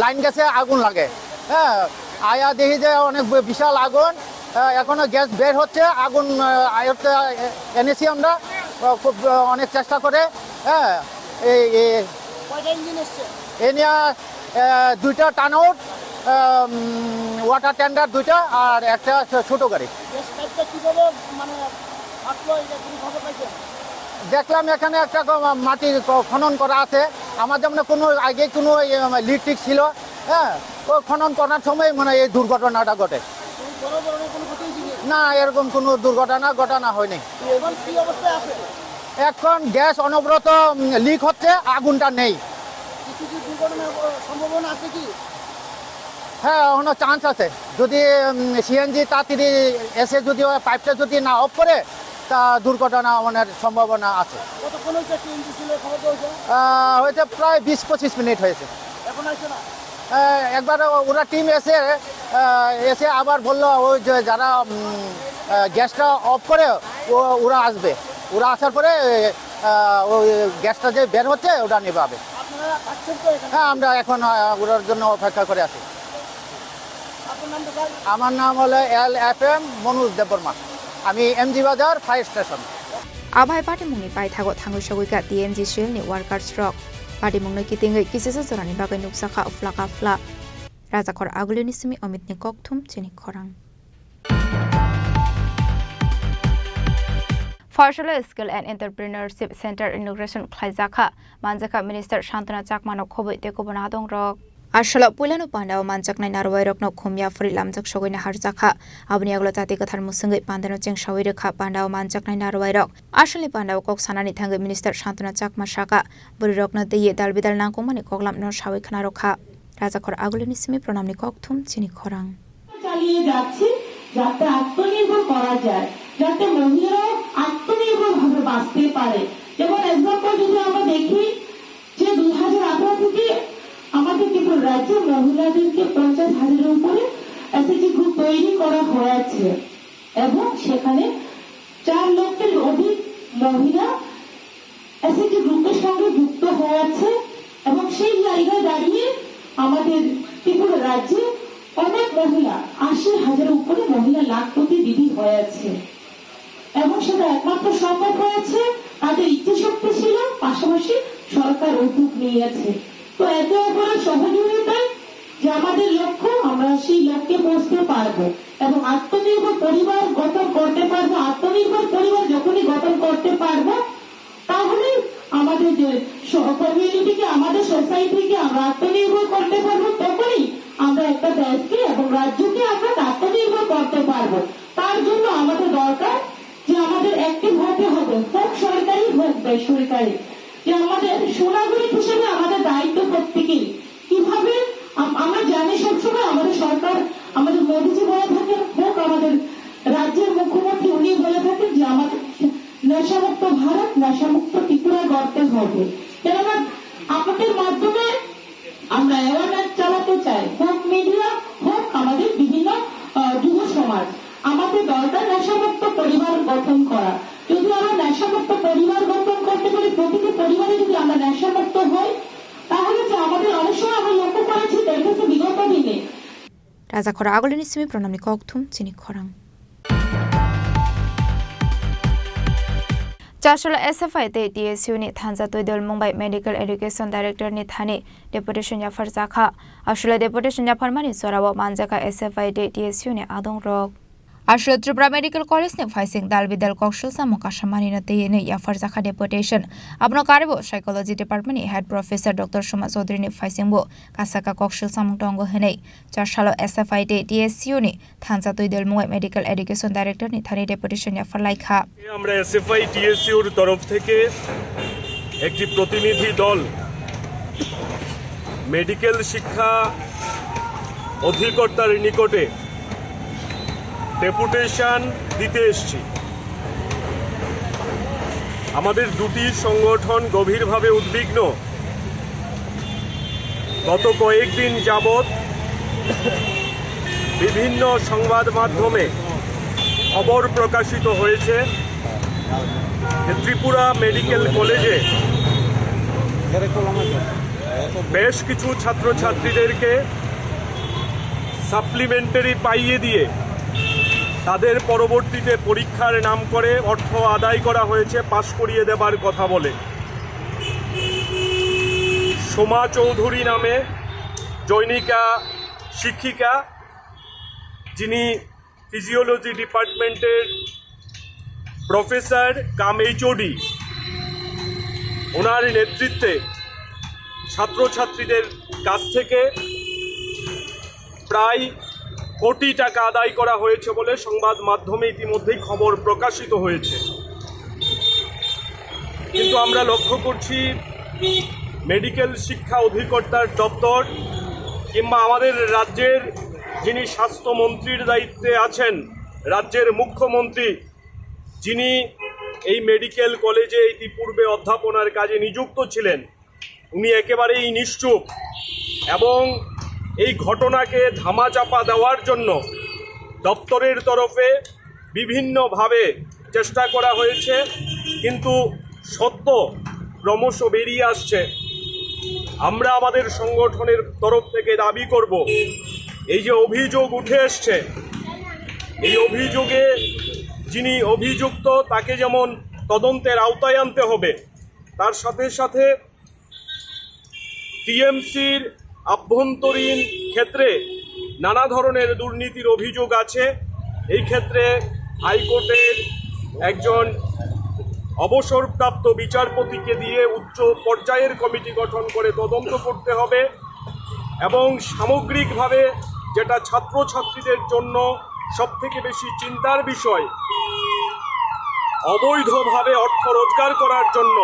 লাইন গেছে আগুন লাগে হ্যাঁ আয়া দেখি যে অনেক বিশাল আগুন এখনো গ্যাস বের হচ্ছে আগুন আয়ত্তে এনেছি আমরা খুব অনেক চেষ্টা করে হ্যাঁ এ নিয়ে দুইটা টার্ন আউট ওয়াটার ট্যান্ডার দুইটা আর একটা ছোট গাড়ি দেখলাম এখানে একটা মাটি খনন করা আছে আমার যেমন কোনো আগে কোনো লিড টিক ছিল হ্যাঁ ও খনন করার সময় মানে এই দুর্ঘটনাটা ঘটে না এরকম কোনো ঘটনা হয়নি এখন গ্যাস অনবরত লিক হচ্ছে আগুনটা নেই হ্যাঁ এখনো চান্স আছে যদি সিএনজি তাড়াতাড়ি এসে যদি পাইপটা যদি না অফ করে তা দুর্ঘটনা হওয়ার সম্ভাবনা আছে হয়েছে প্রায় 20-25 মিনিট হয়েছে একবার ওরা টিম এসে আবার বললো ওই যে যারা গ্যাসটা অফ করে ওরা আসবে ওরা আসার পরে ওই গ্যাসটা যে বের হচ্ছে ওটা নেভাবে হ্যাঁ আমরা এখন ওটার জন্য অপেক্ষা করে আছি আমার নাম হলো LFM মনোজ দেববর্মা আমি এমজি বাজার fire station Abai Party Muni Pai Thago Thangu Shagwika DNG Shil ni Workers Rock Party Mungno Kitingai Kisisa Zorani Bagai Nuksaka Flaka Fla Razakor Agulinisimi Omit ni Koktum Chini Khorang Farshala Skill and Entrepreneurship Center Inauguration Klaizaka Manjaka Minister Shantana Chakmano Khobai Tekobonadong Rock Ashala Pulano Pandao Manjakna Narwairok no Kumya Free Lamjak Shogina Harzaka Abni Aglotati Kathar Musungi Pandano Cheng Shawirika Pandao Manjakna Narwairok Ashali Pandao Kok Sanani Tanga Minister Shantana Chakma Shaka Burirok no Deye Dalbidal Nangkumani Koklam no Shawikanaroka Razakor Agulinisimi Pronamni Koktum Chini Khorang চালিয়ে যাচ্ছে যাতে আত্মনির্ভর করা যায় যাতে মহিলারা আত্মনির্ভরভাবে বাঁচতে পারে যেমন এক্সাম্পল যদি আমরা দেখি যে 2018 থেকে আমাদের ত্রিপুরা রাজ্যে মহিলাদেরকে 50,000-এর উপরে এসএইচজি গ্রুপ তৈরি করা হয়েছে এবং সেখানে 4 লক্ষের অধিক মহিলা এসএইচজি গ্রুপের সঙ্গে যুক্ত হয়েছে এবং সেই জায়গায় দাঁড়িয়ে আমাদের ত্রিপুরা রাজ্যে অনেক মহিলা 80,000-এর উপরে মহিলা লাখপতি দিদি হয়েছে এবং সেটা একমাত্র সম্ভব হয়েছে তাদের ইচ্ছে শক্তি ছিল পাশাপাশি সরকার উদ্যোগ নিয়েছে তো একে অপরের সহযোগিতায় যে আমাদের লক্ষ্য আমরা সেই লক্ষ্যে পৌঁছতে পারবো এবং আত্মনির্ভর পরিবার গঠন করতে পারবো আত্মনির্ভর পরিবার যখনই গঠন করতে পারবো তাহলে আমাদের যে কমিউনিটিকে আমাদের সোসাইটিকে আমরা আত্মনির্ভর করতে পারবো তখনই আমরা একটা দেশকে এবং রাজ্যকে আমরা আত্মনির্ভর করতে পারবো তার জন্য আমাদের দরকার যে আমাদের অ্যাক্টিভ হতে হবে হোক সরকারি হোক বেসরকারি যে আমাদের সুনাগরিক হিসেবে আমাদের দায়িত্ব প্রত্যেকেই কিভাবে আমরা জানি সবসময় আমাদের সরকার আমাদের মোদীজি বলে থাকেন হোক আমাদের রাজ্যের মুখ্যমন্ত্রী উনি বলে থাকেন যে আমাদের নেশামুক্ত ভারত নেশামুক্ত ত্রিপুরা গড়তে হবে কেননা আপনাদের মাধ্যমে আমরা অ্যাওয়ারনেস চালাতে চাই হোক মিডিয়া হোক আমাদের বিভিন্ন যুব সমাজ আমাদের দরকার নেশামুক্ত পরিবার গঠন করা যদি আমরা নেশামুক্ত পরিবার গঠন করতে পারি প্রতিটি পরিবারে যদি আমরা নেশামুক্ত হই তাহলে যে আমাদের অনেক সময় আমরা লক্ষ্য করেছি দেখেছি বিগত দিনে Razakor Agulinisimi Pronamni Koktum Chini Khorang চারশোলা SFI তে TSU ni থানজা তৈদল Mumbai medical education director ni থানি ডেপুটেশন জাফার জাখা আসলে ডেপুটেশন জাফার মানি সরাব মানজাকা SFI তে TSU ni আদং রক আসলে ত্রিপুরা মেডিকেল কলেজ ni ফাইসিং দালবিদাল কৌশল সামকা সামানি না তে ni জাফার জাখা ডেপুটেশন আপনো কারেবো psychology department ni head professor doctor Suma Chowdhury ni ফাইসিং বো কাসাকা কৌশল সামক দঙ্গ হেনে চারশালা SFI তে TSU ni থানজা তৈদল Mumbai medical education director ni থানি ডেপুটেশন জাফার লাইখা আমরা SFI TSUর তরফ থেকে একটি প্রতিনিধি দল মেডিকেল শিক্ষা অধিকর্তার নিকটে ডেপুটেশন দিতে এসেছি। আমাদের দুটি সংগঠন গভীরভাবে উদ্বিগ্ন। গত কয়েকদিন যাবৎ বিভিন্ন সংবাদ মাধ্যমে খবর প্রকাশিত হয়েছে যে ত্রিপুরা মেডিকেল কলেজে বেশ কিছু ছাত্রছাত্রীদেরকে সাপ্লিমেন্টারি পাইয়ে দিয়ে তাদের পরবর্তীতে পরীক্ষার নাম করে অর্থ আদায় করা হয়েছে পাস করিয়ে দেবার কথা বলে। সোমা চৌধুরী নামে জৈনিকা শিক্ষিকা, যিনি ফিজিওলজি ডিপার্টমেন্টের প্রফেসর কাম HOD, ওনার নেতৃত্বে ছাত্রছাত্রীদের কাছ থেকে প্রায় কোটি টাকা আদায় করা হয়েছে বলে সংবাদ মাধ্যমে ইতিমধ্যেই খবর প্রকাশিত হয়েছে। কিন্তু আমরা লক্ষ্য করছি মেডিকেল শিক্ষা অধিকর্তার দপ্তর কিংবা আমাদের রাজ্যের যিনি স্বাস্থ্যমন্ত্রীর দায়িত্বে আছেন, রাজ্যের মুখ্যমন্ত্রী যিনি এই মেডিকেল কলেজে ইতিপূর্বে অধ্যাপনার কাজে নিযুক্ত ছিলেন, উনি একেবারেই নিশ্চুপ এবং এই ঘটনাকে ধামাচাপা দেওয়ার জন্য দপ্তরের তরফে বিভিন্নভাবে চেষ্টা করা হয়েছে, কিন্তু সত্য ক্রমশ বেরিয়ে আসছে। আমরা আমাদের সংগঠনের তরফ থেকে দাবি করব, এই যে অভিযোগ উঠে এসছে, এই অভিযোগে যিনি অভিযুক্ত তাকে যেমন তদন্তের আওতায় আনতে হবে, তার সাথে সাথে টিএমসির আভ্যন্তরীণ ক্ষেত্রে নানা ধরনের দুর্নীতির অভিযোগ আছে। এই ক্ষেত্রে হাইকোর্টের একজন অবসরপ্রাপ্ত বিচারপতিকে দিয়ে উচ্চ পর্যায়ের কমিটি গঠন করে তদন্ত করতে হবে এবং সামগ্রিকভাবে যেটা ছাত্রছাত্রীদের জন্য সবথেকে বেশি চিন্তার বিষয়, অবৈধভাবে অর্থ রোজগার করার জন্য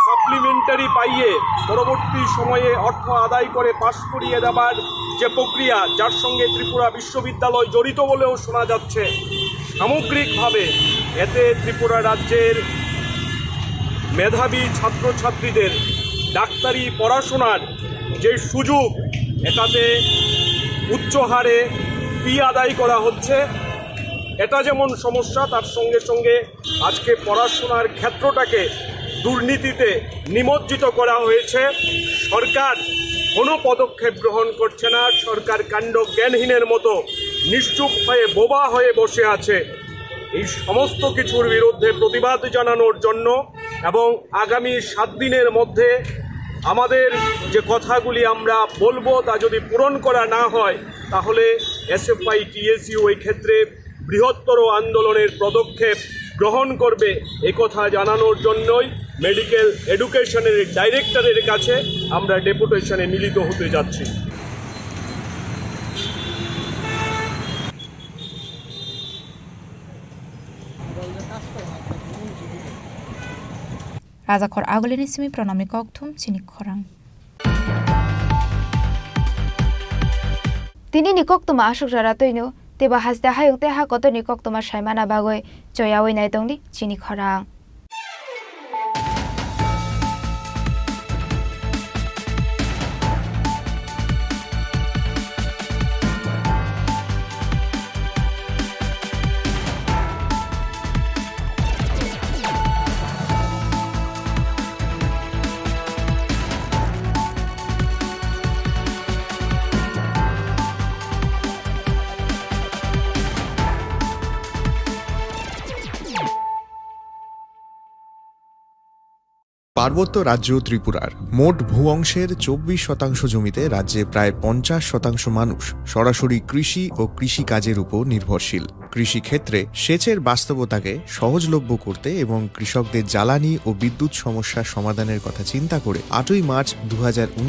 সাপ্লিমেন্টারি পাইয়ে পরবর্তী সময়ে অর্থ আদায় করে পাশ করিয়ে দেবার যে প্রক্রিয়া, যার সঙ্গে ত্রিপুরা বিশ্ববিদ্যালয় জড়িত বলেও শোনা যাচ্ছে, সামগ্রিকভাবে এতে ত্রিপুরা রাজ্যের মেধাবী ছাত্রছাত্রীদের ডাক্তারি পড়াশোনার যে সুযোগ, এটাতে উচ্চ হারে ফি আদায় করা হচ্ছে। এটা যেমন সমস্যা, তার সঙ্গে সঙ্গে আজকে পড়াশোনার ক্ষেত্রটাকে দুর্নীতিতে নিমজ্জিত করা হয়েছে। সরকার কোনো পদক্ষেপ গ্রহণ করছে না, সরকার কাণ্ড জ্ঞানহীনের মতো নিশ্চুপ হয়ে বোবা হয়ে বসে আছে। এই সমস্ত কিছুর বিরুদ্ধে প্রতিবাদ জানানোর জন্য এবং আগামী 7 দিনের মধ্যে আমাদের যে কথাগুলি আমরা বলবো তা যদি পূরণ করা না হয়, তাহলে SFI TSU এই ক্ষেত্রে বৃহত্তর আন্দোলনের পদক্ষেপ গ্রহণ করবে, এই কথা জানানোর জন্যই মেডিকেল এডুকেশনের ডাইরেক্টরের কাছে আমরা ডেপুটেশনে মিলিত হতে যাচ্ছি। রাজাখর আগলেনি সিমি প্রণামী ককথুম চিনি খরাং তিনি নিকক তোমা আসুক যারা তৈনো তেবা হাসদা হায়ুক তে হা কত নিকক তোমার সাইমানা বাগৈ জয়াওই নাই দংদি চিনি খরাং পার্বত্য রাজ্য ত্রিপুরার মোট ভূ অংশের 24% জমিতে রাজ্যে প্রায় 50% মানুষ সরাসরি কৃষি ও কৃষিকাজের উপর নির্ভরশীল। কৃষিক্ষেত্রে সেচের বাস্তবতাকে সহজলভ্য করতে এবং কৃষকদের জ্বালানি ও বিদ্যুৎ সমস্যার সমাধানের কথা চিন্তা করে 8ই মার্চ 2019